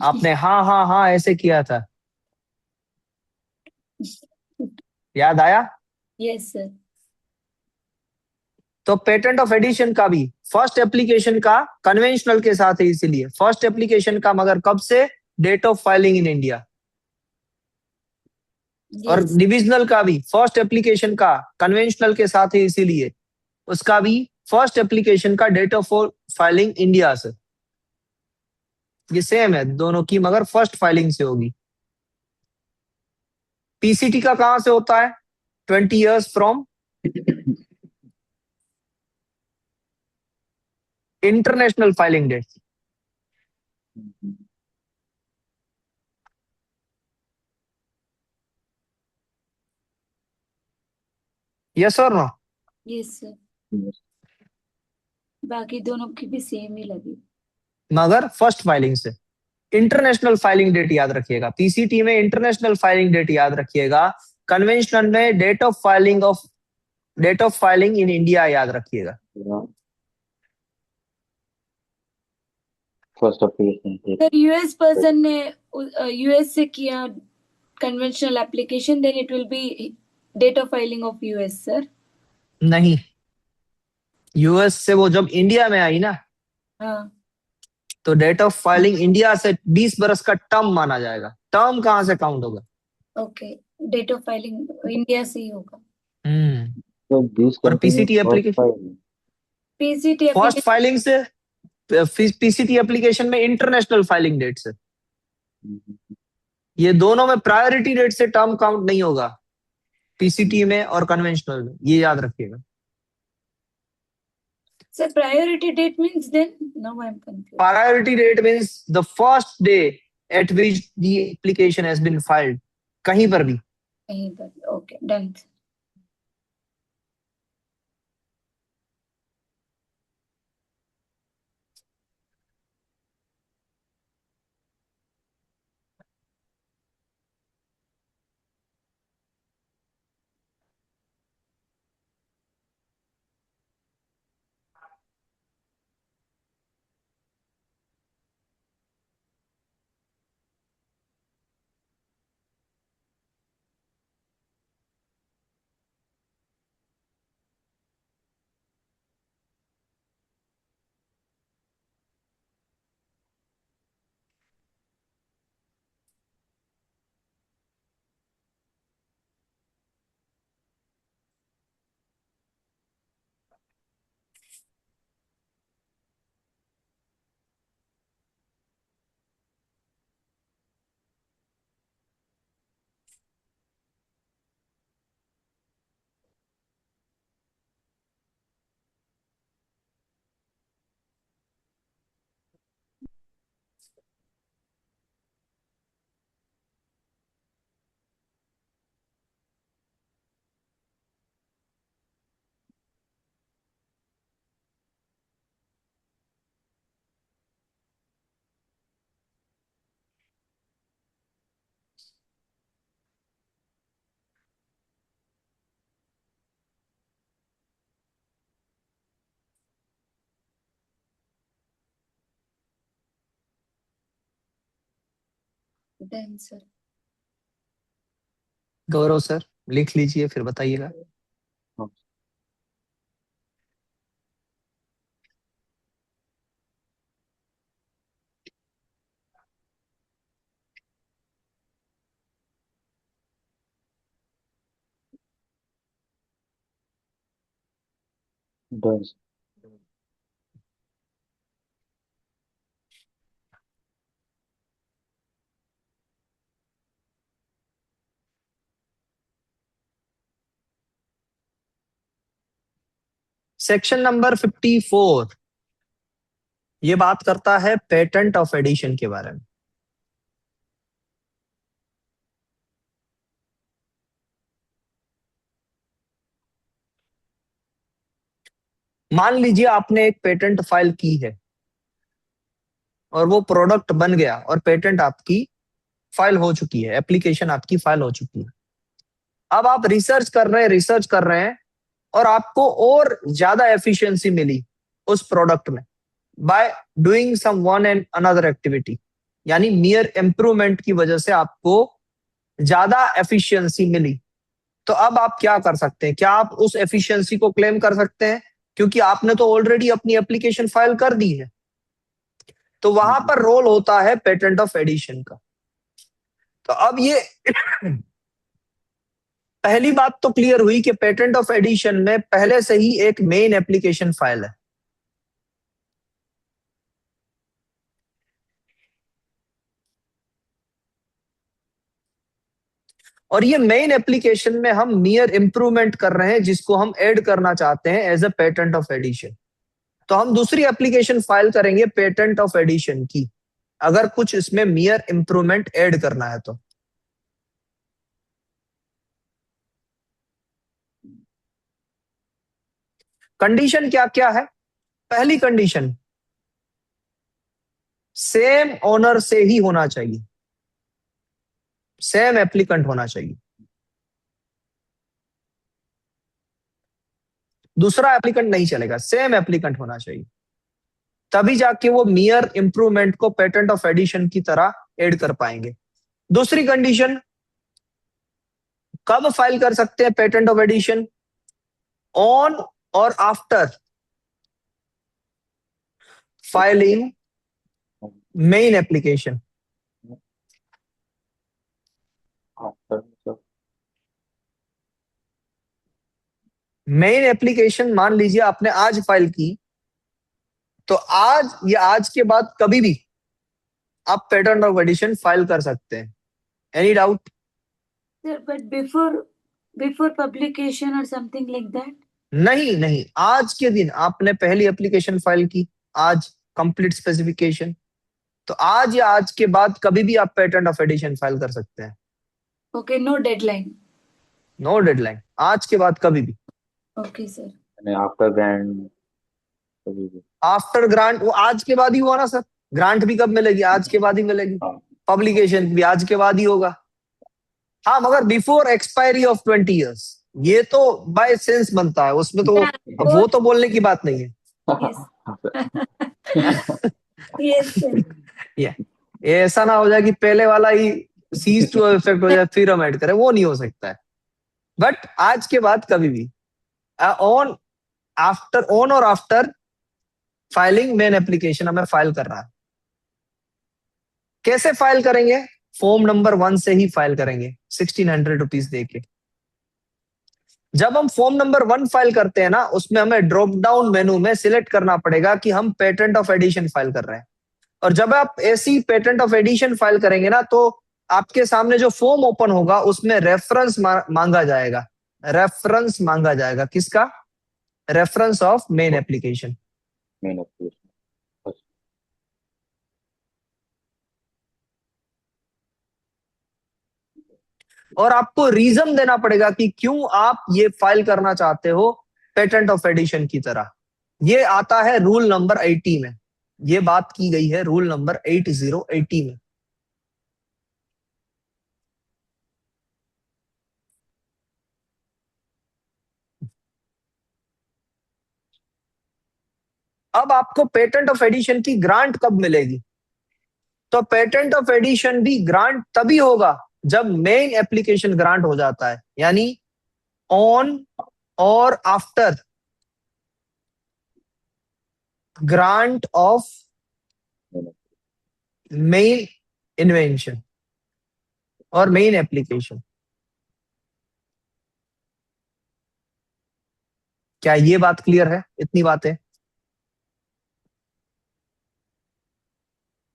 आपने हाँ हाँ हाँ ऐसे किया था, याद आया? Yes, sir. तो पेटेंट ऑफ एडिशन का भी फर्स्ट एप्लीकेशन का कन्वेंशनल के साथ है, इसीलिए फर्स्ट एप्लीकेशन का, मगर कब से? Date of filing in India. और Yes. डिविजनल का भी फर्स्ट एप्लीकेशन का कन्वेंशनल के साथ है, इसीलिए उसका भी फर्स्ट एप्लीकेशन का डेट ऑफ फाइलिंग इंडिया से। ये सेम है दोनों की, मगर फर्स्ट फाइलिंग से होगी। पीसीटी का कहां से होता है? 20 years from international filing date. Yes और नो? Yes, sir. बाकी दोनों की भी सेम ही लगी। मगर फर्स्ट फाइलिंग से। इंटरनेशनल फाइलिंग डेट याद रखिएगा, पीसीटी में इंटरनेशनल फाइलिंग डेट याद रखिएगा, कन्वेंशनल में date of filing in India याद रखिएगा। First application sir US person ने यूएस से किया conventional application, then it will be date of filing of US, sir? नहीं, यूएस से वो जब इंडिया में आई ना, हाँ, तो डेट ऑफ फाइलिंग इंडिया से 20 बरस का टर्म माना जाएगा। टर्म कहां से काउंट होगा? Okay, date of filing India से ही होगा। So these और continue PCT first application filing. PCT first filing से, पीसीटी एप्लीकेशन में इंटरनेशनल फाइलिंग डेट से। ये दोनों में प्रायोरिटी डेट से टर्म काउंट नहीं होगा, पीसीटी में और कन्वेंशनल में, ये याद रखिएगा। Sir priority date means then now I am confused. Priority date means the first day at which the application has been filed, कहीं पर भी। कहीं पर, okay done. Done sir. Gaurav sir लिख लीजिए फिर बताइएगा। Does सेक्शन नंबर 54 ये बात करता है पेटेंट ऑफ एडिशन के बारे में। मान लीजिए आपने एक पेटेंट फाइल की है और वो प्रोडक्ट बन गया और पेटेंट आपकी फाइल हो चुकी है, एप्लीकेशन आपकी फाइल हो चुकी है। अब आप रिसर्च कर रहे हैं और आपको और ज्यादा एफिशिएंसी मिली उस प्रोडक्ट में by doing some one and another activity, यानी मियर इंप्रूवमेंट की वजह से आपको ज्यादा एफिशिएंसी मिली। तो अब आप क्या कर सकते हैं? क्या आप उस एफिशिएंसी को क्लेम कर सकते हैं? क्योंकि आपने तो ऑलरेडी अपनी एप्लीकेशन फाइल कर दी है। तो वहां पर रोल होता है पेटेंट ऑफ एडिशन का। तो अब ये पहली बात तो क्लियर हुई कि पेटेंट ऑफ एडिशन में पहले से ही एक मेन एप्लीकेशन फाइल है। और ये मेन एप्लीकेशन में हम मियर इंप्रूवमेंट कर रहे हैं जिसको हम ऐड करना चाहते हैं as a patent of addition. तो हम दूसरी एप्लीकेशन फाइल करेंगे पेटेंट ऑफ एडिशन की, अगर कुछ इसमें मियर इंप्रूवमेंट ऐड करना है तो। कंडीशन क्या क्या है? पहली कंडीशन, सेम ओनर से ही होना चाहिए, सेम एप्लीकेंट होना चाहिए। दूसरा एप्लीकेंट नहीं चलेगा, सेम एप्लीकेंट होना चाहिए, तभी जाके वो मियर इंप्रूवमेंट को पेटेंट ऑफ एडिशन की तरह ऐड कर पाएंगे। दूसरी कंडीशन, कब फाइल कर सकते हैं पेटेंट ऑफ एडिशन? ऑन और after filing main application. After the main application मान लीजिए आपने आज फाइल की, तो आज या आज के बाद कभी भी आप पेटेंट ऑफ एडिशन फाइल कर सकते हैं। Any doubt? Sir, but before publication or something like that? नहीं नहीं, आज के दिन आपने पहली एप्लीकेशन फाइल की, आज कंप्लीट स्पेसिफिकेशन, तो आज या आज के बाद कभी भी आप पेटेंट ऑफ एडिशन फाइल कर सकते हैं। Okay, no deadline. No deadline, आज के बाद कभी भी। Okay, sir. and after grant कभी भी। आफ्टर ग्रांट, वो आज के बाद ही हुआ ना सर, ग्रांट भी कब मिलेगी? आज के बाद ही मिलेगी। हाँ। पब्लिकेशन भी आज के बाद ही होगा। हाँ, मगर बिफोर एक्सपायरी ऑफ 20 ईयर्स, ये तो बाय सेंस बनता है, उसमें तो अब वो तो बोलने की बात नहीं है। Yes, sir. ये ऐसा ना हो जाए कि पहले वाला ही सीज टू इफेक्ट हो जाए फिर हम ऐड करें, वो नहीं हो सकता है। बट आज के बाद कभी भी ऑन और आफ्टर फाइलिंग मेन एप्लीकेशन हमें फाइल कर रहा है। कैसे फाइल करेंगे? फॉर्म नंबर 1 से ही फाइल करेंगे 1600 रुपीज देके। जब हम फॉर्म नंबर 1 फाइल करते हैं ना, उसमें हमें ड्रॉप डाउन मेनू में सिलेक्ट करना पड़ेगा कि हम पेटेंट ऑफ एडिशन फाइल कर रहे हैं। और जब आप ऐसी पेटेंट ऑफ एडिशन फाइल करेंगे ना, तो आपके सामने जो फॉर्म ओपन होगा उसमें रेफरेंस मांगा जाएगा। रेफरेंस मांगा जाएगा किसका? Reference of main application. main application। और आपको रीजन देना पड़ेगा कि क्यों आप ये फाइल करना चाहते हो पेटेंट ऑफ एडिशन की तरह। ये आता है रूल नंबर 80 में, ये बात की गई है रूल नंबर 80 में। अब आपको पेटेंट ऑफ एडिशन की ग्रांट कब मिलेगी? तो पेटेंट ऑफ एडिशन भी ग्रांट तभी होगा जब मेन एप्लीकेशन ग्रांट हो जाता है, यानी ऑन और after grant of main invention और मेन एप्लीकेशन। क्या ये बात क्लियर है? इतनी बातें,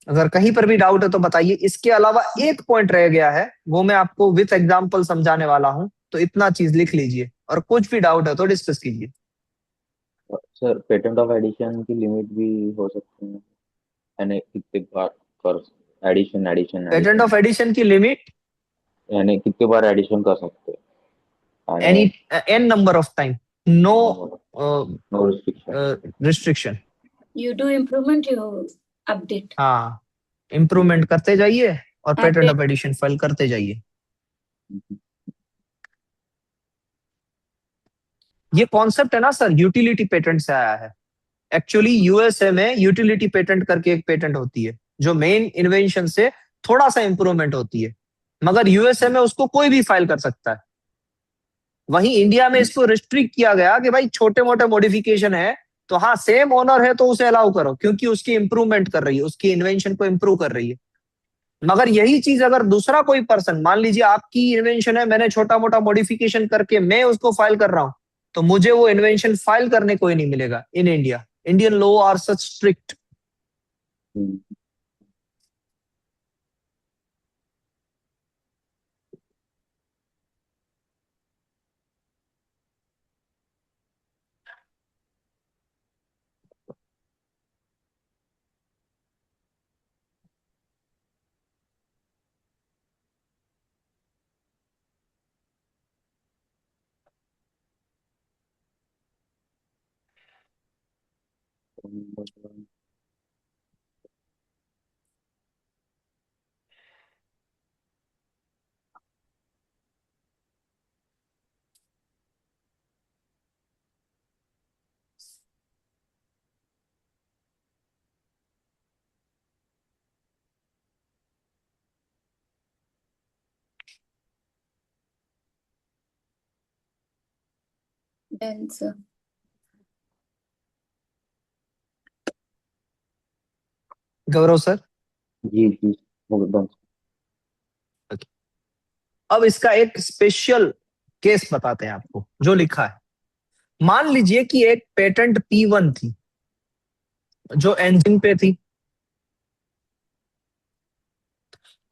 अगर कहीं पर भी डाउट है तो बताइए। इसके अलावा एक पॉइंट रह गया है, वो मैं आपको विथ एग्जांपल समझाने वाला हूं, तो इतना चीज लिख लीजिए और कुछ भी डाउट है तो डिस्कस कीजिए। सर पेटेंट ऑफ एडिशन की लिमिट भी हो सकती है, यानी कितने बार कर एडिशन पेटेंट ऑफ एडिशन की लिमिट यानी कितने बार एडिशन कर सकते हैं? Any n number of time, no no restriction. Restriction. You do improvement, you update. हाँ, इम्प्रूवमेंट करते जाइए और पेटेंट ऑफ एडिशन फाइल करते जाइए। ये कॉन्सेप्ट है ना सर, यूटिलिटी पेटेंट से आया है। एक्चुअली यूएसए में यूटिलिटी पेटेंट करके एक पेटेंट होती है जो मेन इन्वेंशन से थोड़ा सा इंप्रूवमेंट होती है, मगर यूएसए में उसको कोई भी फाइल कर सकता है। वहीं इंडिया में इसको रिस्ट्रिक्ट किया गया कि भाई छोटे मोटे मॉडिफिकेशन है तो हाँ सेम ओनर है तो उसे अलाउ करो, क्योंकि उसकी इंप्रूवमेंट कर रही है, उसकी इन्वेंशन को इंप्रूव कर रही है। मगर यही चीज अगर दूसरा कोई पर्सन, मान लीजिए आपकी इन्वेंशन है, मैंने छोटा मोटा मॉडिफिकेशन करके मैं उसको फाइल कर रहा हूं, तो मुझे वो इन्वेंशन फाइल करने को ही नहीं मिलेगा in India. Indian law are such strict. Done sir. Gaurav sir, जी जी, डन। अब इसका एक स्पेशल केस बताते हैं आपको जो लिखा है। मान लीजिए कि एक पेटेंट P1 थी जो इंजन पे थी,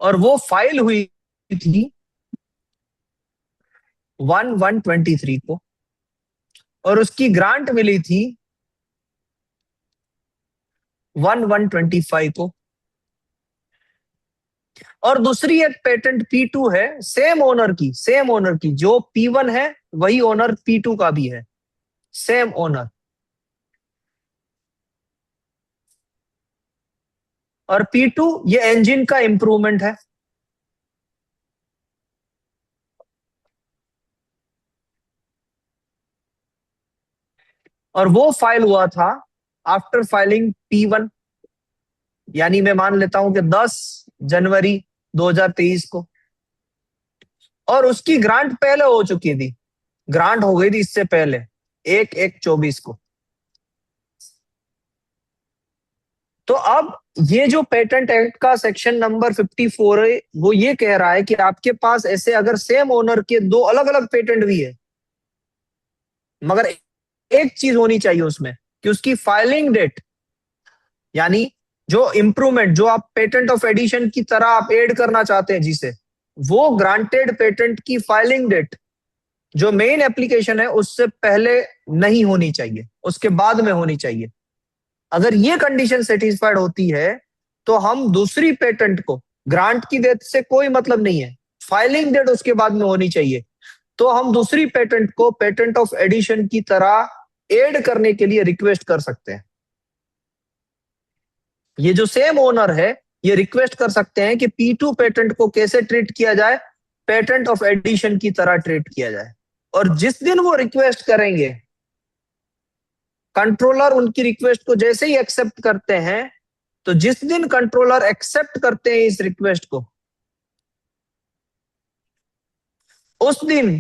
और वो फाइल हुई थी 1/1/23 को, और उसकी ग्रांट मिली थी 1/1/25 को। और दूसरी एक पेटेंट P2 है सेम ओनर की, जो P1 है वही ओनर P2 का भी है, सेम ओनर। और P2 ये इंजन का इंप्रूवमेंट है। और वो फाइल हुआ था आफ्टर फाइलिंग P1, यानी मैं मान लेता हूं कि 10 जनवरी 2023 को। और उसकी ग्रांट पहले हो चुकी थी, ग्रांट हो गई थी इससे पहले 1/1/24 को। तो अब ये जो पेटेंट एक्ट का सेक्शन नंबर 54 है, वो ये कह रहा है कि आपके पास ऐसे अगर सेम ओनर के दो अलग अलग पेटेंट भी है, मगर एक चीज होनी चाहिए उसमें कि उसकी फाइलिंग डेट, यानी जो इंप्रूवमेंट जो आप पेटेंट ऑफ एडिशन की तरह आप ऐड करना चाहते हैं जिसे, वो ग्रांटेड पेटेंट की फाइलिंग डेट जो मेन एप्लीकेशन है उससे पहले नहीं होनी चाहिए, उसके बाद में होनी चाहिए। अगर ये कंडीशन सेटिस्फाइड होती है तो हम दूसरी पेटेंट को, ग्रांट की डेट से कोई मतलब नहीं है, फाइलिंग डेट उसके बाद में होनी चाहिए, तो हम दूसरी पेटेंट को पेटेंट ऑफ एडिशन की तरह ऐड करने के लिए रिक्वेस्ट कर सकते हैं। ये जो सेम ओनर है ये रिक्वेस्ट कर सकते हैं कि P2 पेटेंट को कैसे ट्रीट किया जाए, पेटेंट ऑफ एडिशन की तरह ट्रीट किया जाए। और जिस दिन वो रिक्वेस्ट करेंगे, कंट्रोलर उनकी रिक्वेस्ट को जैसे ही एक्सेप्ट करते हैं, तो जिस दिन कंट्रोलर एक्सेप्ट करते हैं इस रिक्वेस्ट को, उस दिन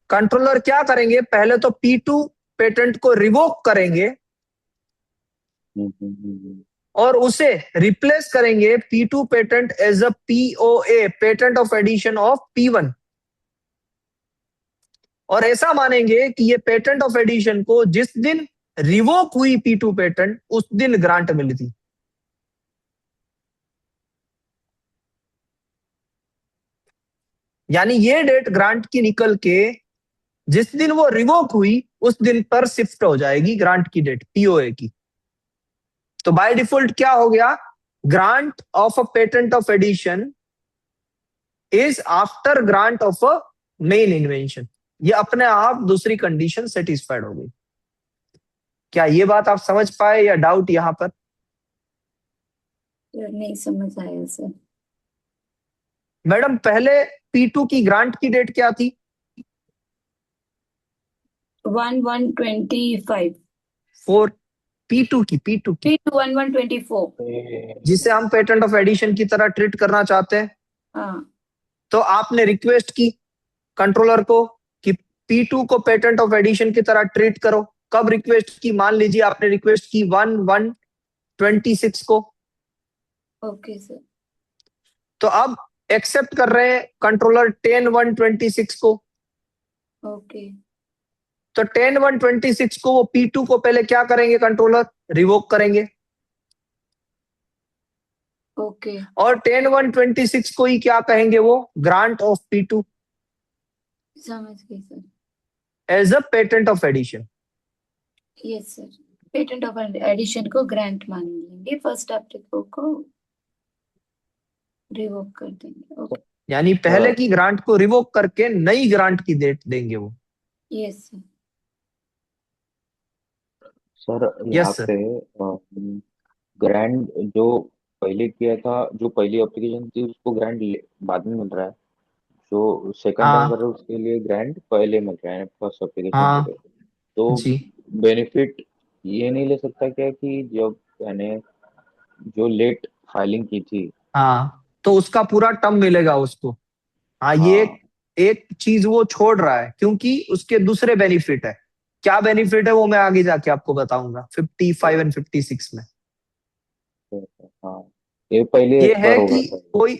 कंट्रोलर क्या करेंगे, पहले तो P2 पेटेंट को रिवोक करेंगे और उसे रिप्लेस करेंगे P2 patent as a POA, patent of addition of P1। और ऐसा मानेंगे कि ये पेटेंट ऑफ एडिशन को जिस दिन रिवोक हुई P2 पेटेंट उस दिन ग्रांट मिली थी। यानी ये डेट ग्रांट की निकल के जिस दिन वो रिवोक हुई उस दिन पर शिफ्ट हो जाएगी ग्रांट की डेट POA की। तो बाय डिफॉल्ट क्या हो गया, grant of a patent of addition is after grant of a main invention. ये अपने आप दूसरी कंडीशन सेटिस्फाइड हो गई। क्या ये बात आप समझ पाए या डाउट यहां पर? नहीं समझ आया सर। मैडम पहले P2 की ग्रांट की डेट क्या थी? 1/1/25 फोर P2 की 1/1/24 जिसे हम पेटेंट ऑफ एडिशन की तरह ट्रीट करना चाहते हैं। हाँ तो आपने रिक्वेस्ट की कंट्रोलर को कि P2 को पेटेंट ऑफ एडिशन की तरह ट्रीट करो। कब रिक्वेस्ट की? मान लीजिए आपने रिक्वेस्ट की 1/1/26 को। ओके सर तो अब एक्सेप्ट कर रहे हैं कंट्रोलर 10/1/26 को। ओके तो 10/1/26 को वो P2 को पहले क्या करेंगे? कंट्रोलर रिवोक करेंगे ओके और 10/1/26 को ही क्या कहेंगे? वो ग्रांट ऑफ P2 समझ गई sir as a patent of addition. Yes sir patent of addition को ग्रांट मान लेंगे फर्स्ट एप्लीकेशन को रिवोक कर देंगे ओके यानी पहले की ग्रांट को रिवोक करके नई ग्रांट की डेट देंगे वो। यस सर सर यस यहाँ सर। पे ग्रांड जो पहले किया था, जो पहली एप्लीकेशन थी उसको ग्रांड बाद में मिल रहा है, जो सेकंड टाइम कर रहे हाँ हैं उसके लिए ग्रांड पहले मिल रहा है फर्स्ट एप्लीकेशन के हाँ लिए। तो जी बेनिफिट ये नहीं ले सकता क्या कि जब मैंने जो लेट फाइलिंग की थी। हाँ, तो उसका पूरा टर्म मिलेगा उसको। हाँ, ये हाँ एक चीज वो छोड़ रहा है क्योंकि उसके दूसरे बेनिफिट है। क्या बेनिफिट है वो मैं आगे जाके आपको बताऊंगा 55 एंड 56 में। हाँ, ये पहले ये एक्सपायर है होगा कि सर। कोई,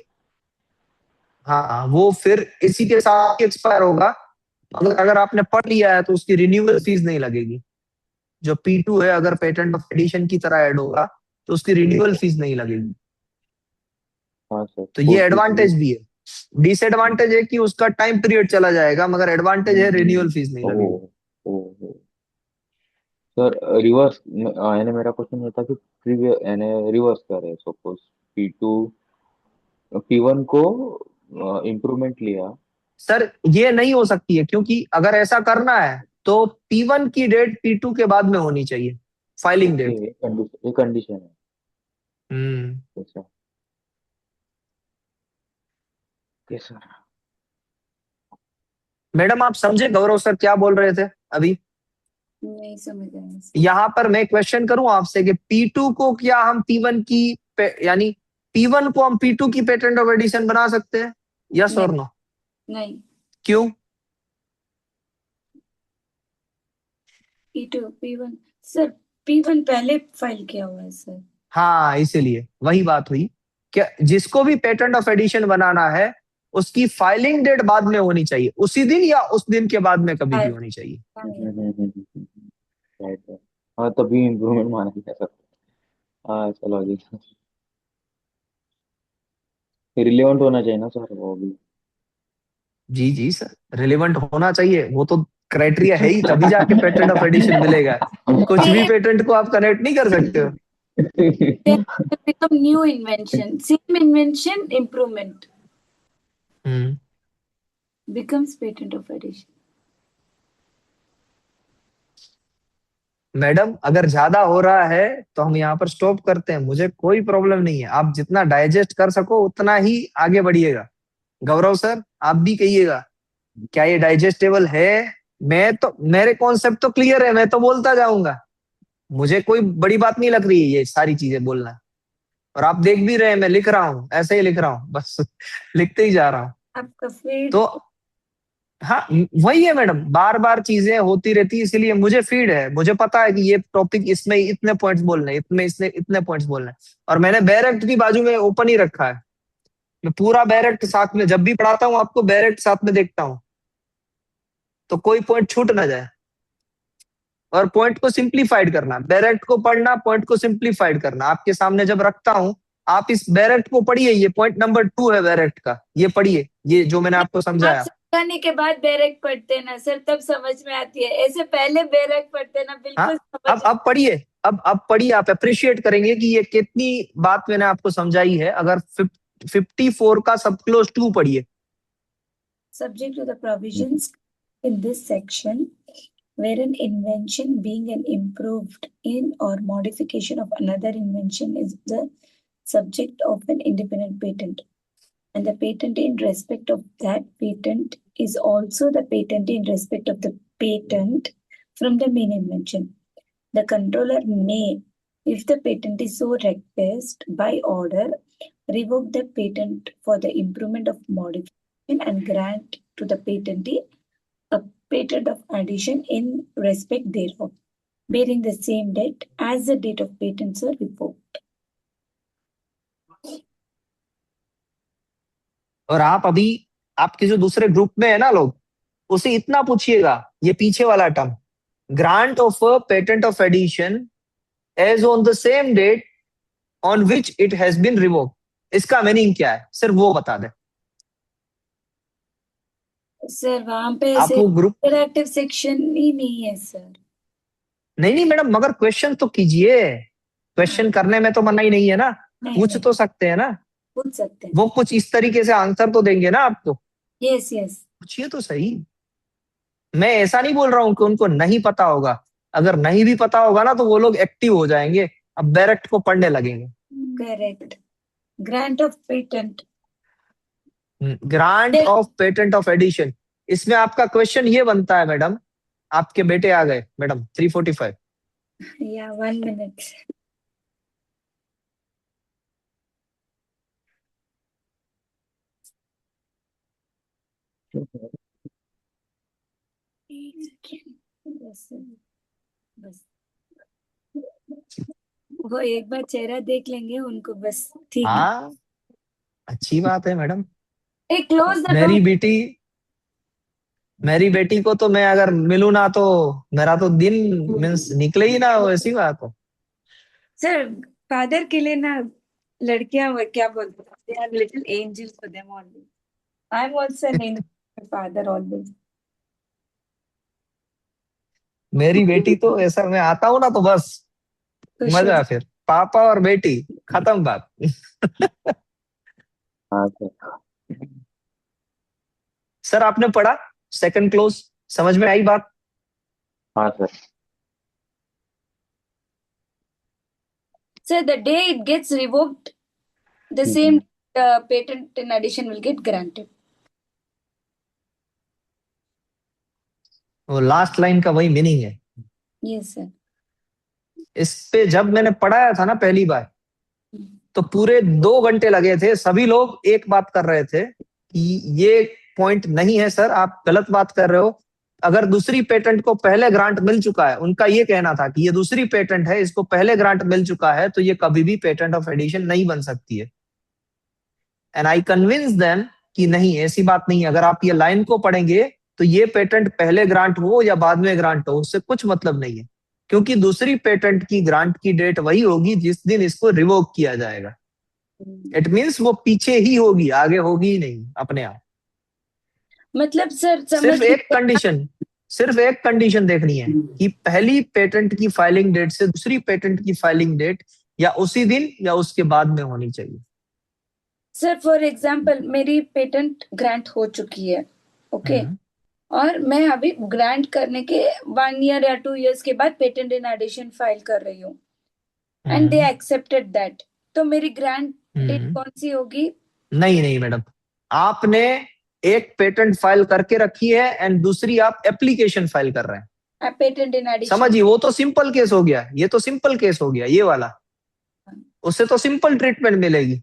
हाँ वो फिर इसी के साथ एक्सपायर होगा। अगर आपने पढ़ लिया है तो उसकी रिन्यूअल फीस नहीं लगेगी। जो P2 है अगर पेटेंट ऑफ एडिशन की तरह ऐड होगा तो उसकी रिन्यूअल फीस नहीं लगेगी। हाँ सर, तो ये इसलिए एडवांटेज भी है। डिसएडवांटेज है कि उसका टाइम पीरियड चला जाएगा, मगर एडवांटेज है रिन्यूअल फीस नहीं ओ लगेगी। ओ ओ सर रिवर्स यानी मेरा क्वेश्चन ये था कि प्रीवियस यानी रिवर्स करें, सपोज P2 P1 को इम्प्रूवमेंट लिया। सर ये नहीं हो सकती है क्योंकि अगर ऐसा करना है तो P1 की डेट P2 के बाद में होनी चाहिए, फाइलिंग ओके, डेट। ये कंडीशन है। हम्म अच्छा, ओके सर। मैडम आप समझे गौरव सर क्या बोल रहे थे अभी? नहीं समझ आया सर यहाँ पर मैं क्वेश्चन करूं आपसे कि P2 को क्या हम P1 की यानी P1 को हम P2 की पेटेंट ऑफ एडिशन बना सकते हैं? यस और नहीं नो? नहीं क्यों? P2 P1 सर P1 पहले फाइल किया हुआ है सर हाँ, इसीलिए वही बात हुई कि जिसको भी पेटेंट ऑफ एडिशन बनाना है उसकी फाइलिंग डेट बाद में होनी चाहिए, उसी दिन या उस दिन के बाद में कभी भी होनी चाहिए। राइट है। हाँ, तभी इम्प्रूवमेंट माना जा सकता है। हाँ चलो जी, रिलेवेंट होना चाहिए ना सर वो भी। जी जी सर, रिलेवेंट होना चाहिए, वो तो क्राइटेरिया है ही, तभी जाके पेटेंट ऑफ एडिशन मिलेगा। कुछ भी पेटेंट को आप कनेक्ट नहीं कर सकते हो। become new invention same invention improvement hmm becomes patent of addition madam अगर ज्यादा हो रहा है तो हम यहाँ पर स्टॉप करते हैं, मुझे कोई प्रॉब्लम नहीं है। आप जितना डाइजेस्ट कर सको उतना ही आगे बढ़िएगा। गौरव सर आप भी कहिएगा क्या ये डाइजेस्टेबल है? मैं तो, मेरे कॉन्सेप्ट तो क्लियर है, मैं तो बोलता जाऊंगा, मुझे कोई बड़ी बात नहीं लग रही है ये सारी चीजें बोलना। और आप देख भी रहे हैं मैं लिख रहा हूँ, ऐसे ही लिख रहा हूँ बस लिखते ही जा रहा हूँ। आपका फीड तो हाँ, वही है मैडम, बार बार चीजें होती रहती है, इसीलिए मुझे फीड है, मुझे पता है कि ये टॉपिक इसमें इतने पॉइंट्स बोलने हैं, इसमें इसने इतने पॉइंट्स बोलने हैं। और मैंने बैरेक्ट भी बाजू में ओपन ही रखा है, मैं पूरा बैरेक्ट साथ में जब भी पढ़ाता हूँ आपको बैरेक्ट साथ में देखता हूँ, तो कोई पॉइंट छूट ना जाए। और पॉइंट को सिंप्लीफाइड करना, बैरेक्ट को पढ़ना, पॉइंट को सिंप्लीफाइड करना, आपके सामने जब रखता हूं आप इस बैरेक्ट को पढ़िए, ये पॉइंट नंबर 2 है बैरेक्ट का, ये पढ़िए, ये जो मैंने आपको आप समझाया। समझाने के बाद बैरक पढ़ते ना सर तब समझ में आती है ऐसे पहले बैरक पढ़ते ना हाँ, बिल्कुल समझ अब पढ़िए, अब पढ़िए, आप अप्रिशिएट करेंगे कि ये कितनी बात मैंने आपको समझाई है। अगर 54 का सब क्लोज 2 पढ़िए। subject to the provisions in this section where an invention being an improved in or modification of another invention is the subject of an independent patent and the patent in respect of that patent is also the patent in respect of the patent from the main invention. The controller may, if the patent is so request by order, revoke the patent for the improvement of modification and grant to the patentee a patent of addition in respect thereof, bearing the same date as the date of patents are revoked. और आप अभी आपके जो दूसरे group में है ना लोग, उसे इतना पूछिएगा, ये पीछे वाला term grant of a patent of addition as on the same date on which it has been revoke, इसका मीनिंग क्या है सिर्फ वो बता दे। सर वहां पे आप ऐसे वो ग्रुप इंटरैक्टिव सेक्शन ही नहीं है सर। नहीं मैडम, मगर क्वेश्चन तो कीजिए, क्वेश्चन करने में तो मना ही नहीं है ना, पूछ तो सकते हैं ना, पूछ सकते हैं। वो कुछ इस तरीके से आंसर तो देंगे ना आपको। यस यस, पूछिए तो सही। मैं ऐसा नहीं बोल रहा हूं कि उनको नहीं पता होगा, अगर नहीं भी पता होगा ना तो वो लोग एक्टिव हो जाएंगे, अब डायरेक्ट को पढ़ने लगेंगे। Correct. Grant of patent, grant of patent of addition, इसमें आपका क्वेश्चन ये बनता है मैडम, आपके बेटे आ गए मैडम 345। या 1 मिनट। बस वो एक बार चेहरा देख लेंगे उनको, बस ठीक है। हाँ अच्छी बात है मैडम। एक क्लोज द मेरी बेटी को तो मैं अगर मिलूं ना तो मेरा तो दिन मीन्स निकले ही ना, वो ऐसी बात है। सर फादर के लिए ना लड़कियां वो क्या बोलते हैं, they are little angels for them always. I am also an angel father always. मेरी बेटी तो ऐसा, मैं आता हूँ ना तो बस मजा, फिर पापा और बेटी, खत्म बात। हाँ सर। सर आपने पढ़ा सेकंड क्लोज, समझ में आई बात? हाँ sir. Sir, the day it gets revoked, the same patent in addition will get granted. वो लास्ट लाइन का वही मीनिंग है। Yes, sir. इस पे जब मैंने पढ़ाया था ना पहली बार, तो पूरे 2 घंटे लगे थे, सभी लोग एक बात कर रहे थे कि ये पॉइंट नहीं है सर, आप गलत बात कर रहे हो। अगर दूसरी पेटेंट को पहले ग्रांट मिल चुका है, उनका ये कहना था कि ये दूसरी पेटेंट है, इसको पहले ग्रांट मिल चुका है, तो ये कभी भी पेटेंट ऑफ एडिशन नहीं बन सकती है। एंड आई कन्विंस देम कि नहीं, ऐसी बात नहीं है। अगर आप ये लाइन को पढ़ेंगे तो ये पेटेंट पहले ग्रांट हो या बाद में ग्रांट हो, उससे कुछ मतलब नहीं है, क्योंकि दूसरी पेटेंट की ग्रांट की डेट वही होगी जिस दिन इसको रिवोक किया जाएगा। इट मीन्स वो पीछे ही होगी, आगे होगी ही नहीं अपने आप। मतलब सर सिर्फ एक कंडीशन देखनी है कि पहली पेटेंट की फाइलिंग डेट से दूसरी पेटेंट की फाइलिंग डेट या उसी दिन या उसके बाद में होनी चाहिए। सर फॉर एग्जांपल मेरी पेटेंट ग्रांट हो चुकी है, ओके, और मैं अभी ग्रांट करने के 1 ईयर या 2 इयर्स के बाद पेटेंट इन एडिशन फाइल कर रही हूँ एंड दे एक्सेप्टेड दैट, तो मेरी ग्रांट डेट कौन सी होगी? नहीं मैडम, आपने एक पेटेंट फाइल करके रखी है एंड दूसरी आप एप्लीकेशन फाइल कर रहे हैं, पेटेंट इन एडिशन। समझिए, वो तो सिंपल केस हो गया, ये तो सिंपल केस हो गया, ये वाला उससे तो सिंपल ट्रीटमेंट मिलेगी।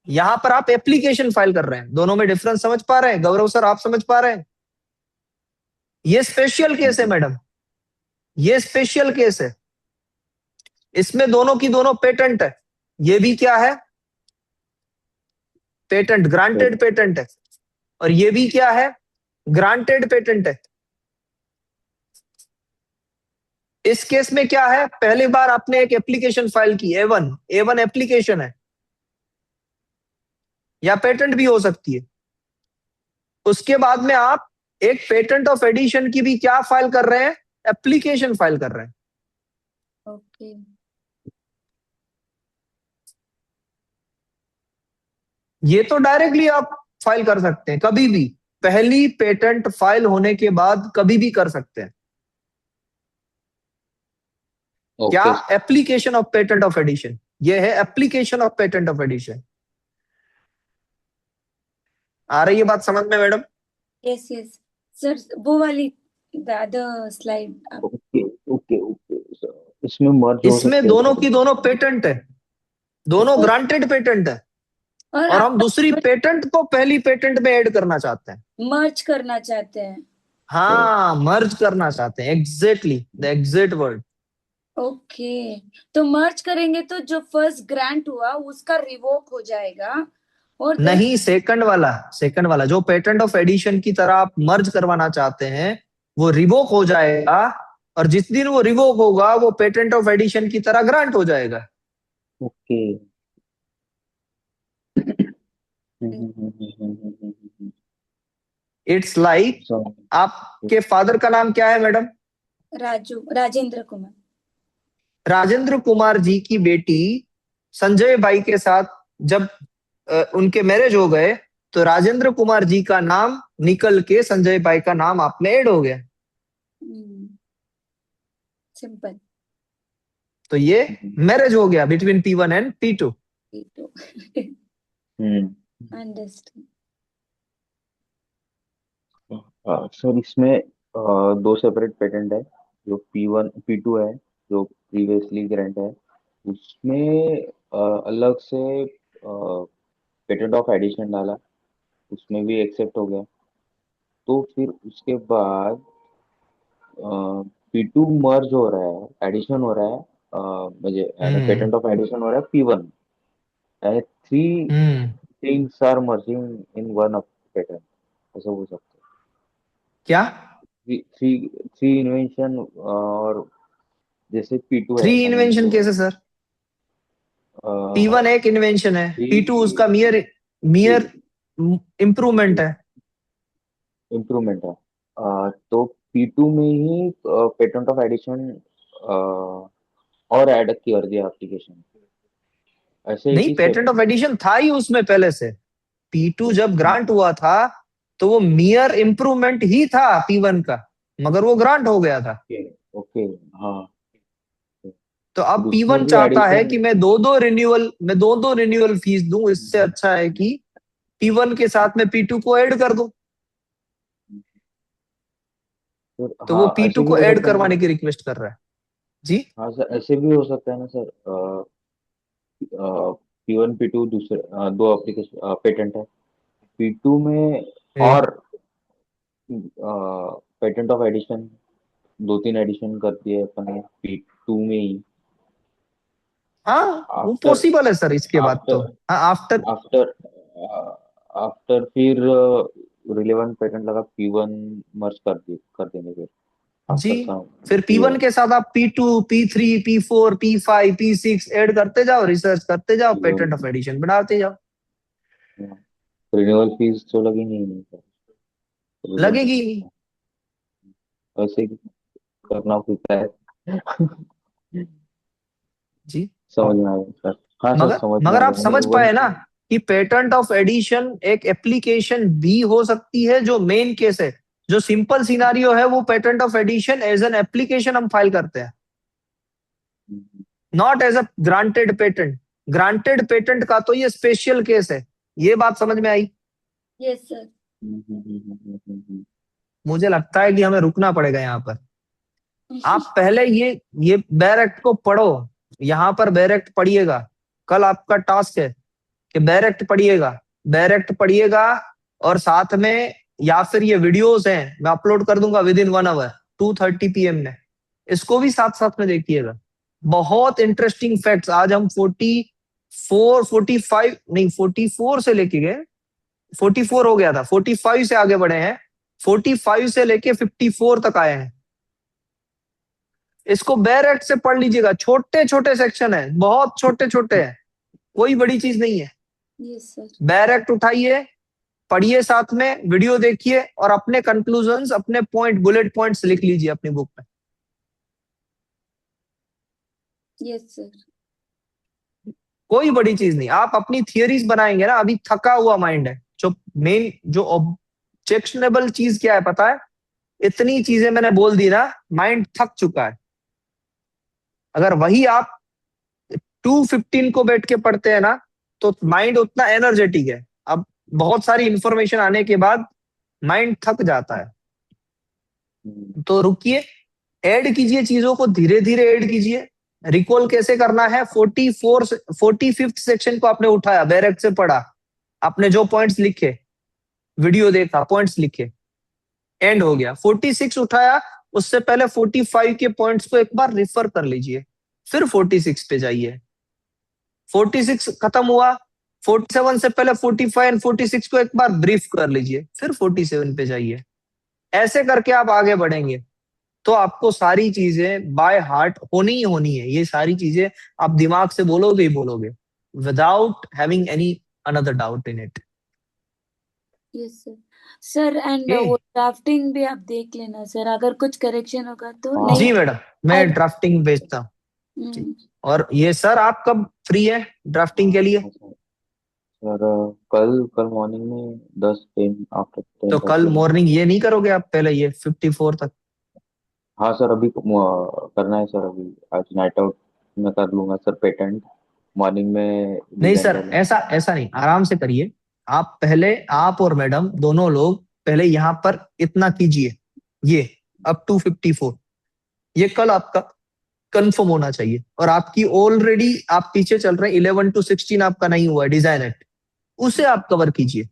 यहां पर आप एप्लीकेशन फाइल कर रहे हैं, दोनों में डिफरेंस समझ पा रहे हैं? गौरव सर आप समझ पा रहे हैं? ये स्पेशल केस है मैडम, ये स्पेशल केस है, इसमें दोनों की दोनों पेटेंट है। ये भी क्या है? पेटेंट, ग्रांटेड पेटेंट है, और ये भी क्या है? ग्रांटेड पेटेंट है। इस केस में क्या है? पहली बार आपने एक एप्लीकेशन फाइल की, A1 एप्लीकेशन है या पेटेंट भी हो सकती है। उसके बाद में आप एक पेटेंट ऑफ एडिशन की भी क्या फाइल कर रहे हैं? एप्लीकेशन फाइल कर रहे हैं। ओके। ये तो डायरेक्टली आप फाइल कर सकते हैं, कभी भी, पहली पेटेंट फाइल होने के बाद कभी भी कर सकते हैं। क्या? Application of patent of addition, ये है application of patent of addition. आ रही है बात समझ में मैडम? यस यस सर, वो वाली द अदर स्लाइड आप। ओके ओके ओके, इसमें मर्ज हो इसमें सकते दोनों हैं की दोनों पेटेंट है, दोनों और- ग्रांटेड पेटेंट है, और और आप हम दूसरी पेटेंट को पहली पेटेंट में ऐड करना चाहते हैं। मर्ज करना चाहते हैं। हाँ, मर्ज करना चाहते हैं, exactly the exact word. Okay, तो मर्ज करेंगे तो जो फर्स्ट ग्रांट हुआ उसका रिवोक हो जाएगा, और नहीं, सेकंड वाला जो पेटेंट ऑफ एडिशन की तरह आप मर्ज करवाना चाहते हैं वो रिवोक हो जाएगा, और जिस दिन वो रिवोक होगा वो पेटेंट ऑफ एडिशन की तरह ग्रांट हो जाएगा। ओके। इट्स लाइक आपके फादर का नाम क्या है मैडम? राजेंद्र कुमार। राजेंद्र कुमार जी की बेटी संजय भाई के साथ जब उनके मैरिज हो गए तो राजेंद्र कुमार जी का नाम निकल के संजय भाई का नाम आप में ऐड हो गया। सिंपल। तो ये मैरिज हो गया between P1 and P2। Understand. Sir इसमें दो सेपरेट पेटेंट है, जो P1 P2 है, जो प्रीवियसली ग्रांट है, उसमें अलग से पेटेंट ऑफ एडिशन डाला, उसमें भी एक्सेप्ट हो गया। तो फिर उसके बाद P2 मर्ज हो रहा है, एडिशन हो रहा है, म्हणजे पेटेंट ऑफ एडिशन हो रहा है P1, and three things are merging in one of patent, ऐसा हो सकता है। क्या थ्री इन्वेंशन, और जैसे P2 है, थ्री इन्वेंशन कैसे सर? P1 एक इन्वेंशन है, P2 उसका मियर इम्प्रूवमेंट है। इम्प्रूवमेंट है, तो P2 में ही पेटेंट ऑफ एडिशन और ऐड कर दिया एप्लीकेशन, ऐसे है नहीं, कि पेटेंट ऑफ एडिशन था ही उसमें पहले से। P2 जब ग्रांट हुआ था तो वो मियर इम्प्रूवमेंट ही था P1 का, मगर वो ग्रांट हो गया था। ओके हाँ। तो अब उसमें P1 भी चाहता है addition- कि मैं दो दो रिन्यूअल फीस दूं, इससे अच्छा है कि P1 के साथ में P2 को ऐड कर दूं। तो वो हाँ, ऐसे P2 भी को हो ऐड सकता है करवाने ना। की रिक्वेस्ट कर रहा है जी। हाँ सर, ऐसे भी हो सकता है ना सर, P1 P2 दूसरे दो एप्लीकेशन पेटेंट है, P2 में और पेटेंट ऑफ एडिशन दो तीन एडिशन कर दिए अपन ने P2 में ही। हाँ, वो आफ्टर पॉसिबल है सर, इसके बाद तो। आफ्टर हाँ, आफ्टर आफ्टर आफ्टर फिर रिलेवेंट पेटेंट लगा P1 मर्ज कर देंगे फिर जी। आफ्टर सम फिर P1 के साथ आप P2 P3 P4 P5 P6 add करते जाओ, रिसर्च करते जाओ, पेटेंट ऑफ एडिशन बढ़ाते जाओ। रिन्यूअल फीस तो लगेंगे ही नहीं सर, लगेगी ही नहीं। ऐसे ही करना पड़ता है। जी, समझ में आया सर। हाँ सर, मगर समझ में आ मगर आप गया, समझ नहीं पाए ना कि पेटेंट ऑफ एडिशन एक एप्लीकेशन भी हो सकती है। जो मेन केस है, जो सिंपल सिनारियो है, वो patent of addition as an application हम फाइल करते हैं, not as a granted patent. Granted patent का तो ये स्पेशल केस है। ये बात समझ में आई? Yes sir. मुझे लगता है कि हमें रुकना पड़ेगा यहाँ पर। आप पहले ये बेयर एक्ट को पढ़ो, यहाँ पर बेयर एक्ट पढ़िएगा। कल आपका टास्क है कि बेयर एक्ट पढ़िएगा, बेयर एक्ट पढ़िएगा, और साथ में या फिर ये वीडियोस हैं मैं अपलोड कर दूंगा विद इन 1 आवर 2:30 PM में, इसको भी साथ साथ में देखिएगा। बहुत इंटरेस्टिंग फैक्ट्स आज हम 44 45 नहीं 44 से लेके गए, 44 हो गया था, 45 से आगे बढ़े हैं, 45 से लेके 54 तक आए हैं। इसको बेयर एक्ट से पढ़ लीजिएगा, छोटे छोटे सेक्शन है, बहुत छोटे छोटे हैं, कोई बड़ी चीज नहीं है। Yes sir. बेयर एक्ट उठाइए, पढ़िए, साथ में वीडियो देखिए, और अपने कंक्लूजन्स, अपने पॉइंट, बुलेट पॉइंट्स लिख लीजिए अपनी बुक में। Yes sir. कोई बड़ी चीज नहीं, आप अपनी थियरीज बनाएंगे ना। अभी थका हुआ माइंड है। जो मेन जो ऑब्जेक्शनेबल चीज क्या है पता है? इतनी चीजें मैंने बोल दी ना, माइंड थक चुका है। अगर वही आप 215 को बैठ के पढ़ते हैं ना तो माइंड उतना एनर्जेटिक है। अब बहुत सारी इंफॉर्मेशन आने के बाद माइंड थक जाता है, तो रुकिए, ऐड कीजिए, चीजों को धीरे धीरे ऐड कीजिए। रिकॉल कैसे करना है? 45th सेक्शन को आपने उठाया, बैरक से पढ़ा, आपने जो पॉइंट्स लिखे, वीडियो देखा, पॉइंट्स लिखे, एंड हो गया। 46 उठाया, उससे पहले 45 के पॉइंट्स को एक बार रिफर कर लीजिए, फिर 46 पे जाइए। 46 खत्म हुआ, 47 से पहले 45 एंड 46 को एक बार ब्रीफ कर लीजिए, फिर 47 पे जाइए। ऐसे करके आप आगे बढ़ेंगे तो आपको सारी चीजें बाय हार्ट होनी ही होनी है। ये सारी चीजें आप दिमाग से बोलोगे ही बोलोगे, without having any another doubt in it. Yes sir. Sir and Okay. वो ड्राफ्टिंग भी आप देख लेना सर, अगर कुछ करेक्शन होगा तो। हाँ। नहीं जी मैडम, मैं I- ड्राफ्टिंग भेजता हूँ। हम्म, और ये सर आप कब फ्री है ड्राफ्टिंग के लिए? सर कल मॉर्निंग में 10 आफ्टर 10 तो कल मॉर्निंग ये नहीं करोगे आप, पहले ये 54 तक? हाँ सर, अभी करना है सर, अभी आज नाइट आउट में कर लूंगा सर पेटेंट, मॉर्निंग में नहीं design सर, वाला। ऐसा नहीं, आराम से करिए। आप पहले, आप और मैडम दोनों लोग पहले यहाँ पर इतना कीजिए, ये अप टू 54, ये कल आपका कंफर्म होना चाहिए। और आपकी ऑलरेडी आप पीछे चल रहे हैं, 11 to 16 आपका नहीं हुआ है डिजाइन एक्ट, उसे आप कवर कीजिए।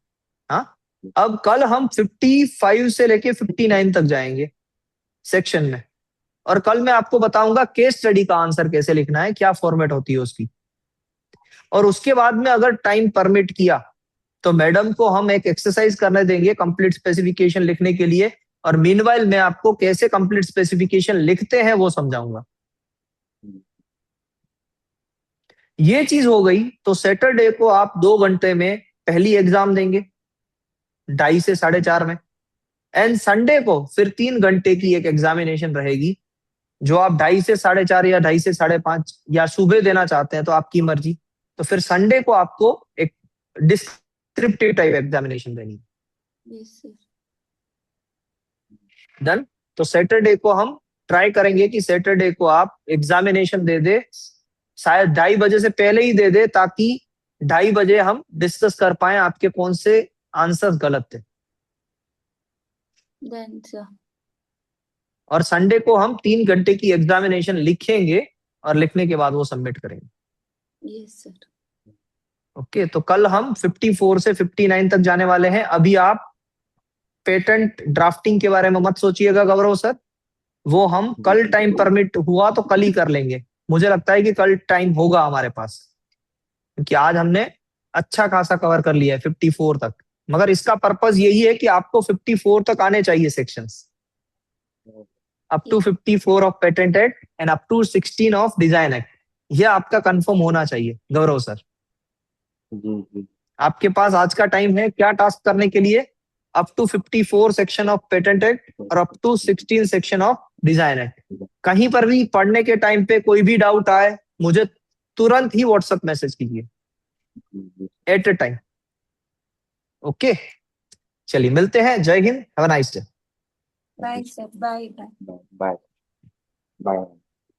हाँ, अब कल हम 55 से लेके 59 तक जाएंगे सेक्शन में, और कल मैं आपको बताऊंगा केस स्टडी का आंसर कैसे लिखना है, क्या फॉर्मेट होती है उसकी। और उसके बाद में अगर टाइम परमिट किया तो मैडम को हम एक एक्सरसाइज करने देंगे कंप्लीट स्पेसिफिकेशन लिखने के लिए, और मीनवाइल मैं आपको कैसे कंप्लीट स्पेसिफिकेशन लिखते हैं वो समझाऊंगा। ये चीज हो गई तो सैटरडे को आप 2 घंटे में पहली एग्जाम देंगे 2:30 से 4:30 में, एंड संडे को फिर 3 घंटे की एक एग्जामिनेशन रहेगी, जो आप 2:30 से 4:30 या 2:30 से 5:30 या सुबह देना चाहते हैं तो आपकी मर्जी। तो फिर संडे को आपको एक डिस्क्रिप्टिव टाइप एग्जामिनेशन देनी है। Yes sir. डन। तो सैटरडे को हम ट्राई करेंगे कि सैटरडे को आप एग्जामिनेशन दे दे, शायद 2:30 बजे से पहले ही दे दे, ताकि 2:30 बजे हम डिस्कस कर पाए आपके कौन से आंसर्स गलत थे। Then sir. और संडे को हम 3 घंटे की एग्जामिनेशन लिखेंगे और लिखने के बाद वो सबमिट करेंगे। Yes sir. ओके, तो कल हम 54 से 59 तक जाने वाले हैं। अभी आप पेटेंट ड्राफ्टिंग के बारे में मत सोचिएगा गौरव सर, वो हम कल टाइम परमिट हुआ तो कल ही कर लेंगे। मुझे लगता है कि कल टाइम होगा हमारे पास, क्योंकि आज हमने अच्छा खासा कवर कर लिया है 54 तक। मगर इसका पर्पस यही है कि आपको 54 तक आने चाहिए sections, up to 54 of patent act and up to 16 of design act. ये आपका कंफर्म होना चाहिए गौरव सर। जी जी। आपके पास आज का टाइम है क्या टास्क करने के लिए? Up to 54 section of patent act और up to 16 section of design act. कहीं पर भी पढ़ने के टाइम पे कोई भी डाउट आए, मुझे तुरंत ही व्हाट्सएप मैसेज कीजिए एट ए टाइम। ओके, चलिए मिलते हैं। जय Hind, have a nice day. Bye sir. Bye bye. Bye bye.